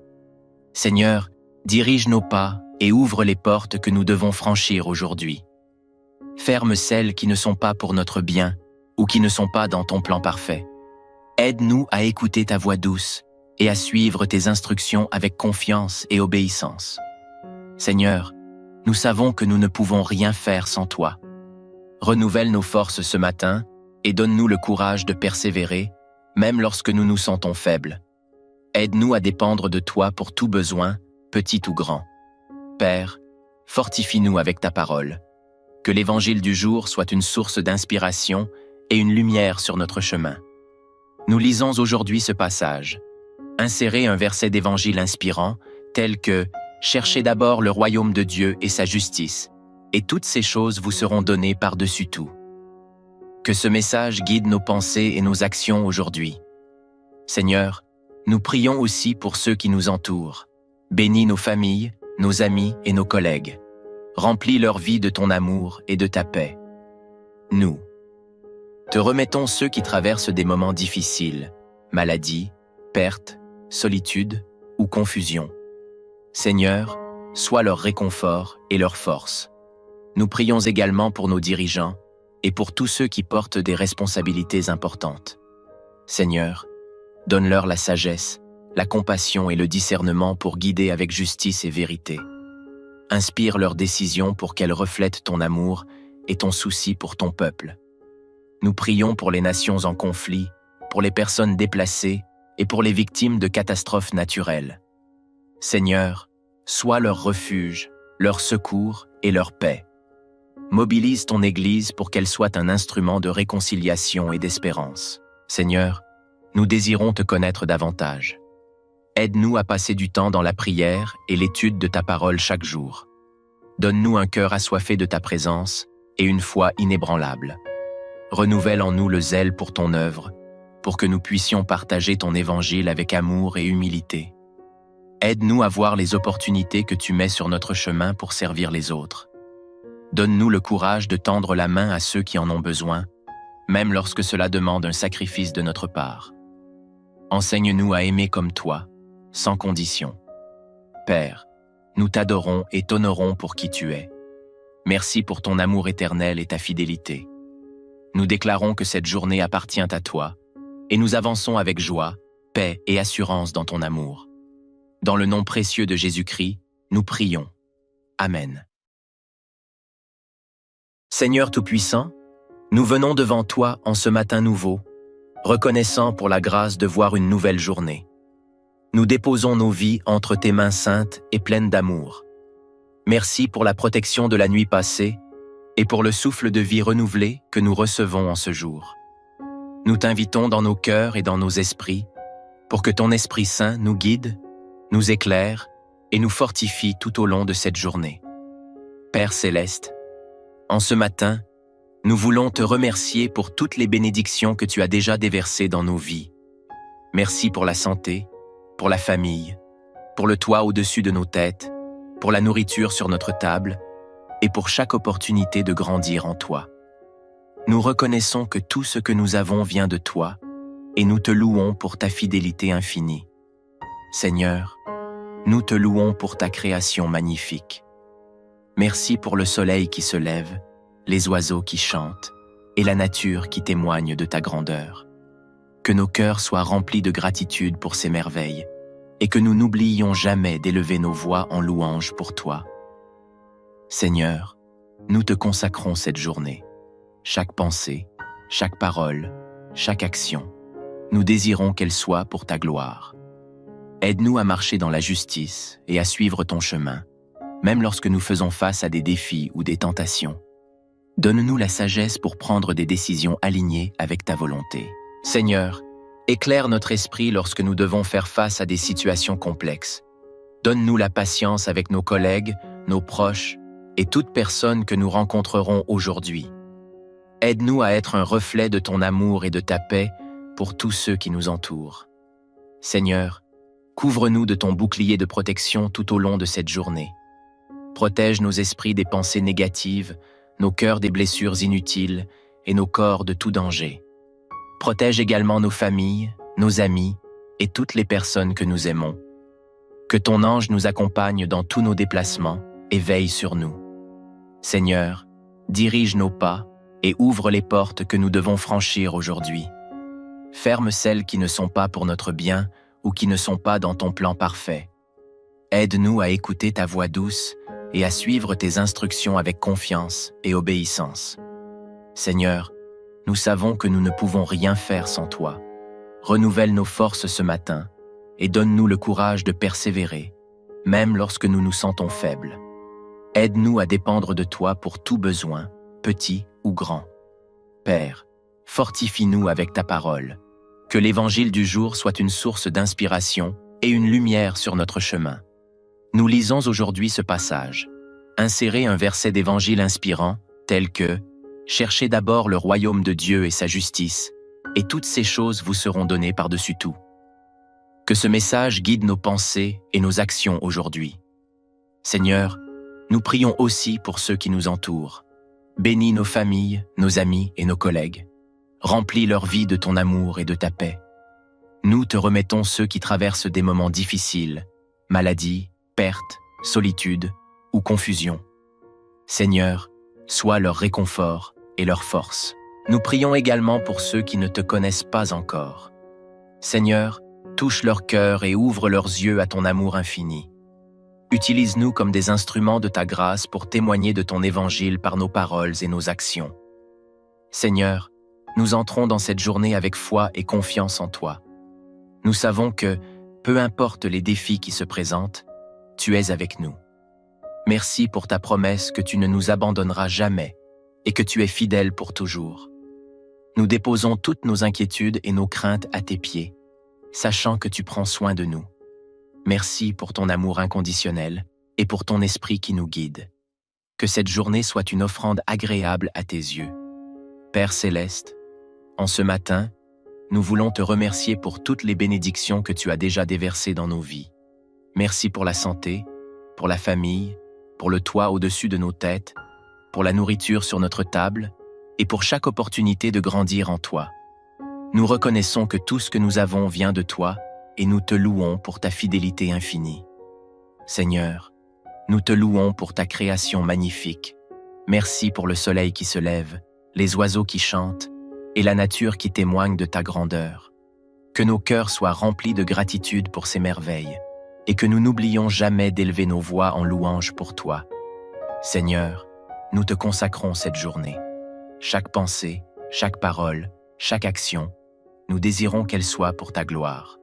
Seigneur, dirige nos pas et ouvre les portes que nous devons franchir aujourd'hui. Ferme celles qui ne sont pas pour notre bien ou qui ne sont pas dans ton plan parfait. Aide-nous à écouter ta voix douce et à suivre tes instructions avec confiance et obéissance. Seigneur, nous savons que nous ne pouvons rien faire sans toi. Renouvelle nos forces ce matin et donne-nous le courage de persévérer, même lorsque nous nous sentons faibles. Aide-nous à dépendre de toi pour tout besoin, petit ou grand. Père, fortifie-nous avec ta parole. Que l'évangile du jour soit une source d'inspiration et une lumière sur notre chemin. Nous lisons aujourd'hui ce passage. Insérez un verset d'évangile inspirant, tel que « Cherchez d'abord le royaume de Dieu et sa justice, et toutes ces choses vous seront données par-dessus tout. » Que ce message guide nos pensées et nos actions aujourd'hui. Seigneur, nous prions aussi pour ceux qui nous entourent. Bénis nos familles, nos amis et nos collègues. Remplis leur vie de ton amour et de ta paix. Nous te remettons ceux qui traversent des moments difficiles, maladie, perte, solitude ou confusion. Seigneur, sois leur réconfort et leur force. Nous prions également pour nos dirigeants et pour tous ceux qui portent des responsabilités importantes. Seigneur, donne-leur la sagesse, la compassion et le discernement pour guider avec justice et vérité. Inspire leurs décisions pour qu'elles reflètent ton amour et ton souci pour ton peuple. Nous prions pour les nations en conflit, pour les personnes déplacées et pour les victimes de catastrophes naturelles. Seigneur, sois leur refuge, leur secours et leur paix. Mobilise ton Église pour qu'elle soit un instrument de réconciliation et d'espérance. Seigneur, nous désirons te connaître davantage. Aide-nous à passer du temps dans la prière et l'étude de ta parole chaque jour. Donne-nous un cœur assoiffé de ta présence et une foi inébranlable. Renouvelle en nous le zèle pour ton œuvre, pour que nous puissions partager ton évangile avec amour et humilité. Aide-nous à voir les opportunités que tu mets sur notre chemin pour servir les autres. Donne-nous le courage de tendre la main à ceux qui en ont besoin, même lorsque cela demande un sacrifice de notre part. Enseigne-nous à aimer comme toi, sans condition. Père, nous t'adorons et t'honorons pour qui tu es. Merci pour ton amour éternel et ta fidélité. Nous déclarons que cette journée appartient à toi et nous avançons avec joie, paix et assurance dans ton amour. Dans le nom précieux de Jésus-Christ, nous prions. Amen. Seigneur Tout-Puissant, nous venons devant toi en ce matin nouveau, reconnaissant pour la grâce de voir une nouvelle journée. Nous déposons nos vies entre tes mains saintes et pleines d'amour. Merci pour la protection de la nuit passée et pour le souffle de vie renouvelé que nous recevons en ce jour. Nous t'invitons dans nos cœurs et dans nos esprits pour que ton Esprit Saint nous guide, nous éclaire et nous fortifie tout au long de cette journée. Père Céleste, en ce matin, nous voulons te remercier pour toutes les bénédictions que tu as déjà déversées dans nos vies. Merci pour la santé, pour la famille, pour le toit au-dessus de nos têtes, pour la nourriture sur notre table et pour chaque opportunité de grandir en toi. Nous reconnaissons que tout ce que nous avons vient de toi et nous te louons pour ta fidélité infinie. Seigneur, nous te louons pour ta création magnifique. Merci pour le soleil qui se lève, les oiseaux qui chantent et la nature qui témoigne de ta grandeur. Que nos cœurs soient remplis de gratitude pour ces merveilles et que nous n'oublions jamais d'élever nos voix en louange pour toi. Seigneur, nous te consacrons cette journée. Chaque pensée, chaque parole, chaque action, nous désirons qu'elle soit pour ta gloire. Aide-nous à marcher dans la justice et à suivre ton chemin, même lorsque nous faisons face à des défis ou des tentations. Donne-nous la sagesse pour prendre des décisions alignées avec ta volonté. Seigneur, éclaire notre esprit lorsque nous devons faire face à des situations complexes. Donne-nous la patience avec nos collègues, nos proches et toute personne que nous rencontrerons aujourd'hui. Aide-nous à être un reflet de ton amour et de ta paix pour tous ceux qui nous entourent. Seigneur, couvre-nous de ton bouclier de protection tout au long de cette journée. Protège nos esprits des pensées négatives, nos cœurs des blessures inutiles et nos corps de tout danger. Protège également nos familles, nos amis et toutes les personnes que nous aimons. Que ton ange nous accompagne dans tous nos déplacements et veille sur nous. Seigneur, dirige nos pas et ouvre les portes que nous devons franchir aujourd'hui. Ferme celles qui ne sont pas pour notre bien ou qui ne sont pas dans ton plan parfait. Aide-nous à écouter ta voix douce et à suivre tes instructions avec confiance et obéissance. Seigneur, nous savons que nous ne pouvons rien faire sans toi. Renouvelle nos forces ce matin et donne-nous le courage de persévérer, même lorsque nous nous sentons faibles. Aide-nous à dépendre de toi pour tout besoin, petit ou grand. Père, fortifie-nous avec ta parole. Que l'évangile du jour soit une source d'inspiration et une lumière sur notre chemin. Nous lisons aujourd'hui ce passage. Insérez un verset d'évangile inspirant, tel que « Cherchez d'abord le royaume de Dieu et sa justice, et toutes ces choses vous seront données par-dessus tout. » Que ce message guide nos pensées et nos actions aujourd'hui. Seigneur, nous prions aussi pour ceux qui nous entourent. Bénis nos familles, nos amis et nos collègues. Remplis leur vie de ton amour et de ta paix. Nous te remettons ceux qui traversent des moments difficiles, maladie, perte, solitude ou confusion. Seigneur, sois leur réconfort et leur force. Nous prions également pour ceux qui ne te connaissent pas encore. Seigneur, touche leur cœur et ouvre leurs yeux à ton amour infini. Utilise-nous comme des instruments de ta grâce pour témoigner de ton évangile par nos paroles et nos actions. Seigneur, nous entrons dans cette journée avec foi et confiance en toi. Nous savons que, peu importe les défis qui se présentent, tu es avec nous. Merci pour ta promesse que tu ne nous abandonneras jamais et que tu es fidèle pour toujours. Nous déposons toutes nos inquiétudes et nos craintes à tes pieds, sachant que tu prends soin de nous. Merci pour ton amour inconditionnel et pour ton esprit qui nous guide. Que cette journée soit une offrande agréable à tes yeux. Père céleste, en ce matin, nous voulons te remercier pour toutes les bénédictions que tu as déjà déversées dans nos vies. Merci pour la santé, pour la famille, pour le toit au-dessus de nos têtes, pour la nourriture sur notre table et pour chaque opportunité de grandir en toi. Nous reconnaissons que tout ce que nous avons vient de toi et nous te louons pour ta fidélité infinie. Seigneur, nous te louons pour ta création magnifique. Merci pour le soleil qui se lève, les oiseaux qui chantent et la nature qui témoigne de ta grandeur. Que nos cœurs soient remplis de gratitude pour ces merveilles et que nous n'oublions jamais d'élever nos voix en louange pour toi. Seigneur, nous te consacrons cette journée. Chaque pensée, chaque parole, chaque action, nous désirons qu'elle soit pour ta gloire.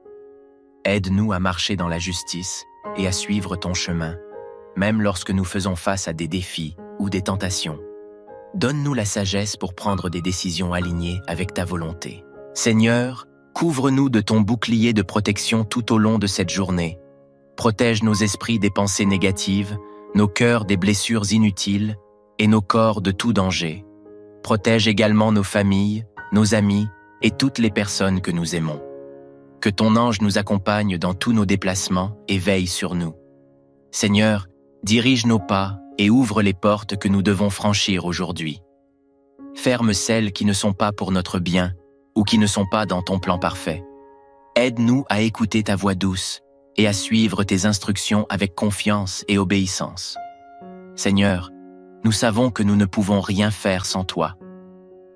Aide-nous à marcher dans la justice et à suivre ton chemin, même lorsque nous faisons face à des défis ou des tentations. Donne-nous la sagesse pour prendre des décisions alignées avec ta volonté. Seigneur, couvre-nous de ton bouclier de protection tout au long de cette journée. Protège nos esprits des pensées négatives, nos cœurs des blessures inutiles et nos corps de tout danger. Protège également nos familles, nos amis et toutes les personnes que nous aimons. Que ton ange nous accompagne dans tous nos déplacements et veille sur nous. Seigneur, dirige nos pas et ouvre les portes que nous devons franchir aujourd'hui. Ferme celles qui ne sont pas pour notre bien ou qui ne sont pas dans ton plan parfait. Aide-nous à écouter ta voix douce et à suivre tes instructions avec confiance et obéissance. Seigneur, nous savons que nous ne pouvons rien faire sans toi.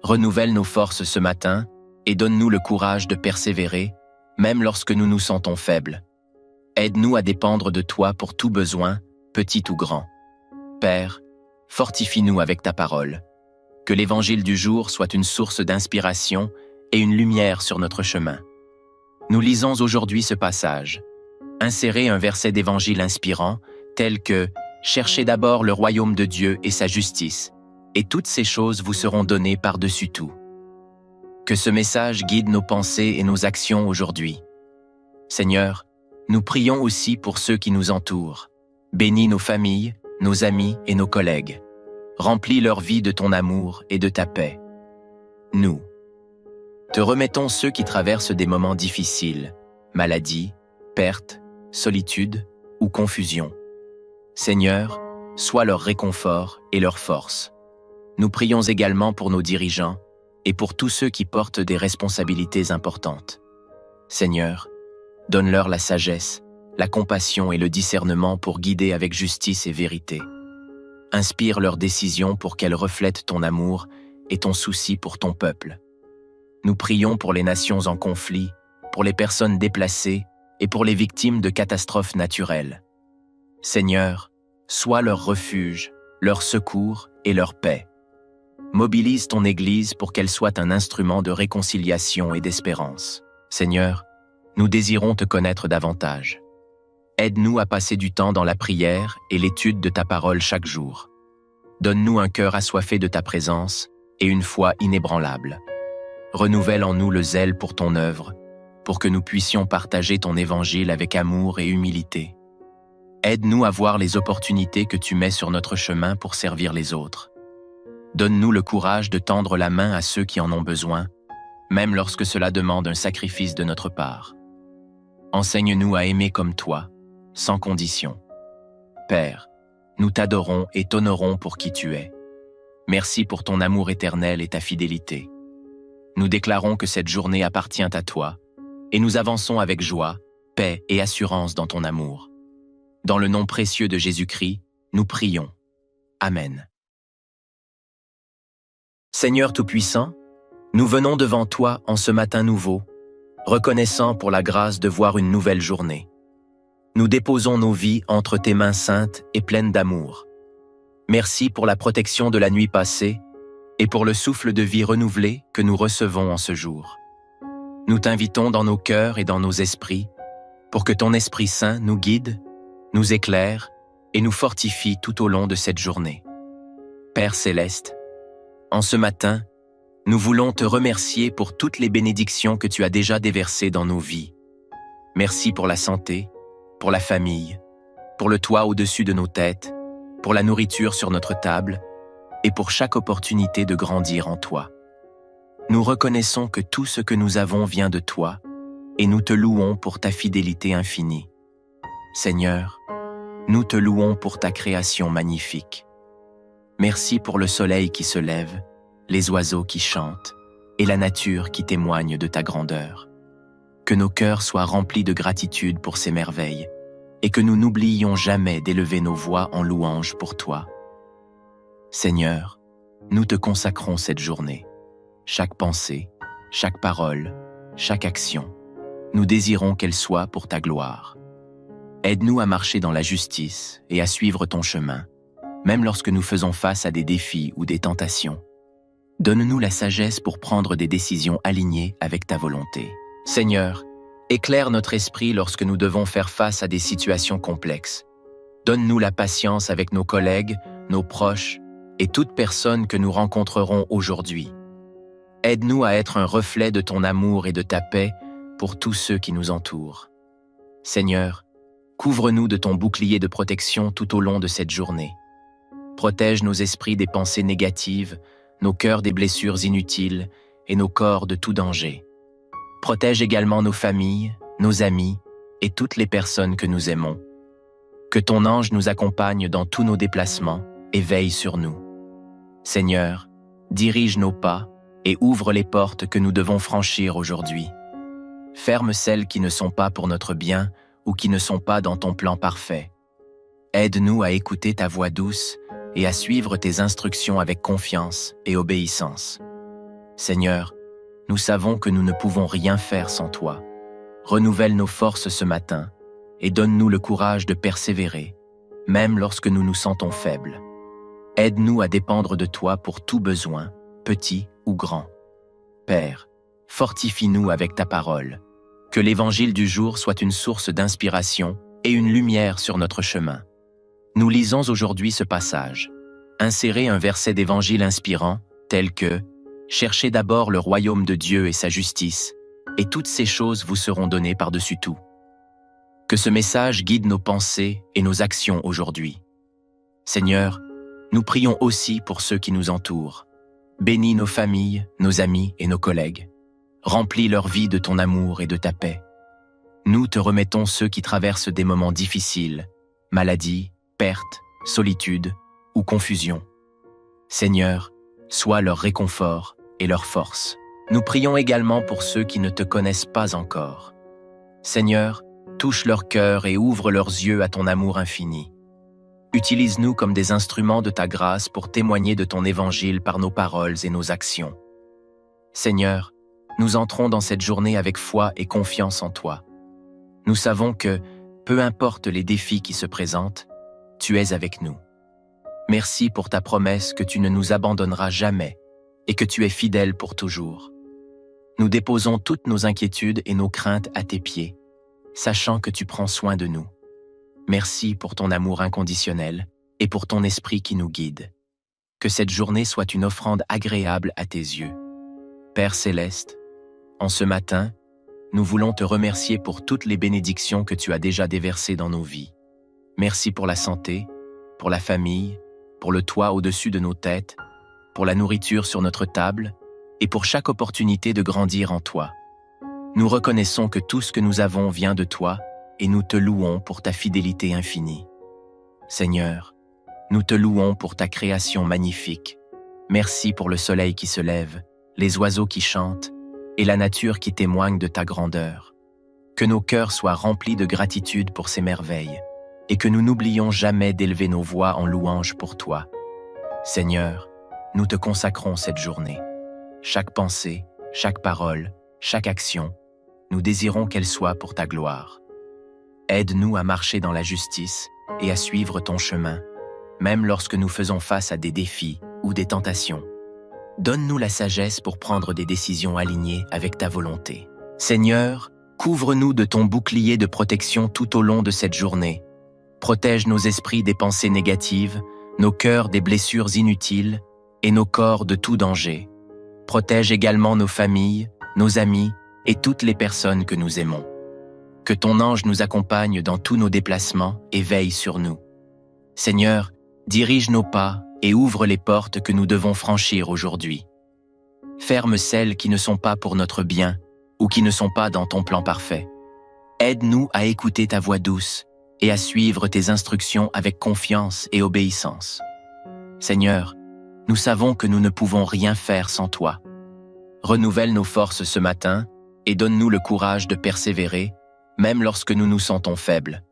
Renouvelle nos forces ce matin et donne-nous le courage de persévérer, même lorsque nous nous sentons faibles. Aide-nous à dépendre de toi pour tout besoin, petit ou grand. Père, fortifie-nous avec ta parole. Que l'évangile du jour soit une source d'inspiration et une lumière sur notre chemin. Nous lisons aujourd'hui ce passage. Insérez un verset d'évangile inspirant, tel que « Cherchez d'abord le royaume de Dieu et sa justice, et toutes ces choses vous seront données par-dessus tout. » Que ce message guide nos pensées et nos actions aujourd'hui. Seigneur, nous prions aussi pour ceux qui nous entourent. Bénis nos familles, nos amis et nos collègues. Remplis leur vie de ton amour et de ta paix. Nous te remettons ceux qui traversent des moments difficiles, maladie, perte, solitude ou confusion. Seigneur, sois leur réconfort et leur force. Nous prions également pour nos dirigeants et pour tous ceux qui portent des responsabilités importantes. Seigneur, donne-leur la sagesse, la compassion et le discernement pour guider avec justice et vérité. Inspire leurs décisions pour qu'elles reflètent ton amour et ton souci pour ton peuple. Nous prions pour les nations en conflit, pour les personnes déplacées et pour les victimes de catastrophes naturelles. Seigneur, sois leur refuge, leur secours et leur paix. Mobilise ton Église pour qu'elle soit un instrument de réconciliation et d'espérance. Seigneur, nous désirons te connaître davantage. Aide-nous à passer du temps dans la prière et l'étude de ta parole chaque jour. Donne-nous un cœur assoiffé de ta présence et une foi inébranlable. Renouvelle en nous le zèle pour ton œuvre, pour que nous puissions partager ton évangile avec amour et humilité. Aide-nous à voir les opportunités que tu mets sur notre chemin pour servir les autres. Donne-nous le courage de tendre la main à ceux qui en ont besoin, même lorsque cela demande un sacrifice de notre part. Enseigne-nous à aimer comme toi, sans condition. Père, nous t'adorons et t'honorons pour qui tu es. Merci pour ton amour éternel et ta fidélité. Nous déclarons que cette journée appartient à toi, et nous avançons avec joie, paix et assurance dans ton amour. Dans le nom précieux de Jésus-Christ, nous prions. Amen. Seigneur Tout-Puissant, nous venons devant toi en ce matin nouveau, reconnaissant pour la grâce de voir une nouvelle journée. Nous déposons nos vies entre tes mains saintes et pleines d'amour. Merci pour la protection de la nuit passée et pour le souffle de vie renouvelé que nous recevons en ce jour. Nous t'invitons dans nos cœurs et dans nos esprits pour que ton Esprit Saint nous guide, nous éclaire et nous fortifie tout au long de cette journée. Père Céleste, en ce matin, nous voulons te remercier pour toutes les bénédictions que tu as déjà déversées dans nos vies. Merci pour la santé, pour la famille, pour le toit au-dessus de nos têtes, pour la nourriture sur notre table et pour chaque opportunité de grandir en toi. Nous reconnaissons que tout ce que nous avons vient de toi et nous te louons pour ta fidélité infinie. Seigneur, nous te louons pour ta création magnifique. Merci pour le soleil qui se lève, les oiseaux qui chantent et la nature qui témoigne de ta grandeur. Que nos cœurs soient remplis de gratitude pour ces merveilles et que nous n'oublions jamais d'élever nos voix en louange pour toi. Seigneur, nous te consacrons cette journée. Chaque pensée, chaque parole, chaque action, nous désirons qu'elle soit pour ta gloire. Aide-nous à marcher dans la justice et à suivre ton chemin, même lorsque nous faisons face à des défis ou des tentations. Donne-nous la sagesse pour prendre des décisions alignées avec ta volonté. Seigneur, éclaire notre esprit lorsque nous devons faire face à des situations complexes. Donne-nous la patience avec nos collègues, nos proches et toute personne que nous rencontrerons aujourd'hui. Aide-nous à être un reflet de ton amour et de ta paix pour tous ceux qui nous entourent. Seigneur, couvre-nous de ton bouclier de protection tout au long de cette journée. Protège nos esprits des pensées négatives, nos cœurs des blessures inutiles et nos corps de tout danger. Protège également nos familles, nos amis et toutes les personnes que nous aimons. Que ton ange nous accompagne dans tous nos déplacements et veille sur nous. Seigneur, dirige nos pas et ouvre les portes que nous devons franchir aujourd'hui. Ferme celles qui ne sont pas pour notre bien ou qui ne sont pas dans ton plan parfait. Aide-nous à écouter ta voix douce et à suivre tes instructions avec confiance et obéissance. Seigneur, nous savons que nous ne pouvons rien faire sans toi. Renouvelle nos forces ce matin et donne-nous le courage de persévérer, même lorsque nous nous sentons faibles. Aide-nous à dépendre de toi pour tout besoin, petit ou grand. Père, fortifie-nous avec ta parole. Que l'évangile du jour soit une source d'inspiration et une lumière sur notre chemin. Nous lisons aujourd'hui ce passage. Insérez un verset d'évangile inspirant, tel que « Cherchez d'abord le royaume de Dieu et sa justice, et toutes ces choses vous seront données par-dessus tout. » Que ce message guide nos pensées et nos actions aujourd'hui. Seigneur, nous prions aussi pour ceux qui nous entourent. Bénis nos familles, nos amis et nos collègues. Remplis leur vie de ton amour et de ta paix. Nous te remettons ceux qui traversent des moments difficiles, maladie, perte, solitude ou confusion. Seigneur, sois leur réconfort et leur force. Nous prions également pour ceux qui ne te connaissent pas encore. Seigneur, touche leur cœur et ouvre leurs yeux à ton amour infini. Utilise-nous comme des instruments de ta grâce pour témoigner de ton évangile par nos paroles et nos actions. Seigneur, nous entrons dans cette journée avec foi et confiance en toi. Nous savons que, peu importe les défis qui se présentent, tu es avec nous. Merci pour ta promesse que tu ne nous abandonneras jamais et que tu es fidèle pour toujours. Nous déposons toutes nos inquiétudes et nos craintes à tes pieds, sachant que tu prends soin de nous. Merci pour ton amour inconditionnel et pour ton esprit qui nous guide. Que cette journée soit une offrande agréable à tes yeux. Père céleste, en ce matin, nous voulons te remercier pour toutes les bénédictions que tu as déjà déversées dans nos vies. Merci pour la santé, pour la famille, pour le toit au-dessus de nos têtes, pour la nourriture sur notre table et pour chaque opportunité de grandir en toi. Nous reconnaissons que tout ce que nous avons vient de toi et nous te louons pour ta fidélité infinie. Seigneur, nous te louons pour ta création magnifique. Merci pour le soleil qui se lève, les oiseaux qui chantent et la nature qui témoigne de ta grandeur. Que nos cœurs soient remplis de gratitude pour ces merveilles et que nous n'oublions jamais d'élever nos voix en louange pour toi. Seigneur, nous te consacrons cette journée. Chaque pensée, chaque parole, chaque action, nous désirons qu'elle soit pour ta gloire. Aide-nous à marcher dans la justice et à suivre ton chemin, même lorsque nous faisons face à des défis ou des tentations. Donne-nous la sagesse pour prendre des décisions alignées avec ta volonté. Seigneur, couvre-nous de ton bouclier de protection tout au long de cette journée. Protège nos esprits des pensées négatives, nos cœurs des blessures inutiles et nos corps de tout danger. Protège également nos familles, nos amis et toutes les personnes que nous aimons. Que ton ange nous accompagne dans tous nos déplacements et veille sur nous. Seigneur, dirige nos pas et ouvre les portes que nous devons franchir aujourd'hui. Ferme celles qui ne sont pas pour notre bien ou qui ne sont pas dans ton plan parfait. Aide-nous à écouter ta voix douce et à suivre tes instructions avec confiance et obéissance. Seigneur, nous savons que nous ne pouvons rien faire sans toi. Renouvelle nos forces ce matin et donne-nous le courage de persévérer, même lorsque nous nous sentons faibles.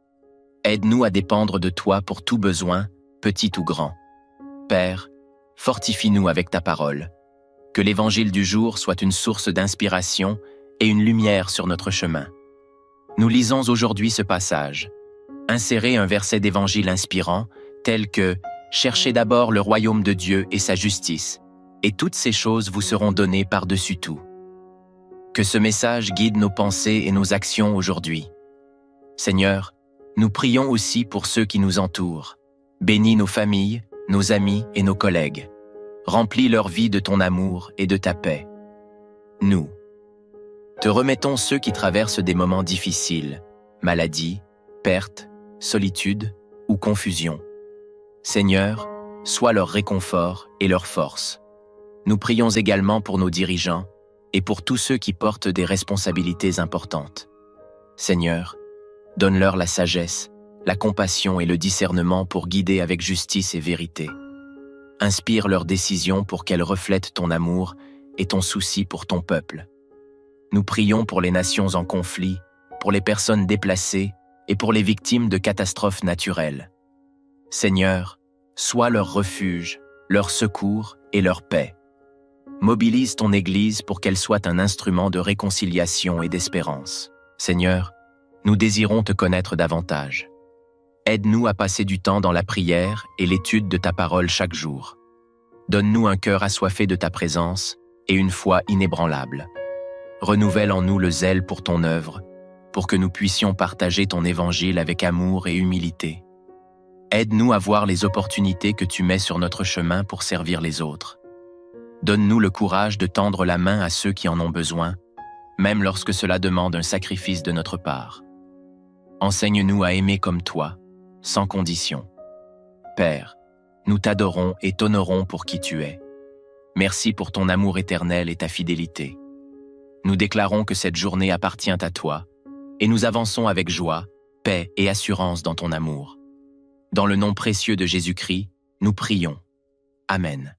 Aide-nous à dépendre de toi pour tout besoin, petit ou grand. Père, fortifie-nous avec ta parole. Que l'évangile du jour soit une source d'inspiration et une lumière sur notre chemin. Nous lisons aujourd'hui ce passage. Insérez un verset d'évangile inspirant, tel que « Cherchez d'abord le royaume de Dieu et sa justice, et toutes ces choses vous seront données par-dessus tout. » Que ce message guide nos pensées et nos actions aujourd'hui. Seigneur, nous prions aussi pour ceux qui nous entourent. Bénis nos familles, nos amis et nos collègues. Remplis leur vie de ton amour et de ta paix. Nous te remettons ceux qui traversent des moments difficiles, maladie, perte, solitude ou confusion. Seigneur, sois leur réconfort et leur force. Nous prions également pour nos dirigeants et pour tous ceux qui portent des responsabilités importantes. Seigneur, donne-leur la sagesse, la compassion et le discernement pour guider avec justice et vérité. Inspire leurs décisions pour qu'elles reflètent ton amour et ton souci pour ton peuple. Nous prions pour les nations en conflit, pour les personnes déplacées et pour les victimes de catastrophes naturelles. Seigneur, sois leur refuge, leur secours et leur paix. Mobilise ton Église pour qu'elle soit un instrument de réconciliation et d'espérance. Seigneur, nous désirons te connaître davantage. Aide-nous à passer du temps dans la prière et l'étude de ta parole chaque jour. Donne-nous un cœur assoiffé de ta présence et une foi inébranlable. Renouvelle en nous le zèle pour ton œuvre, pour que nous puissions partager ton évangile avec amour et humilité. Aide-nous à voir les opportunités que tu mets sur notre chemin pour servir les autres. Donne-nous le courage de tendre la main à ceux qui en ont besoin, même lorsque cela demande un sacrifice de notre part. Enseigne-nous à aimer comme toi, sans condition. Père, nous t'adorons et t'honorons pour qui tu es. Merci pour ton amour éternel et ta fidélité. Nous déclarons que cette journée appartient à toi et nous avançons avec joie, paix et assurance dans ton amour. Dans le nom précieux de Jésus-Christ, nous prions. Amen.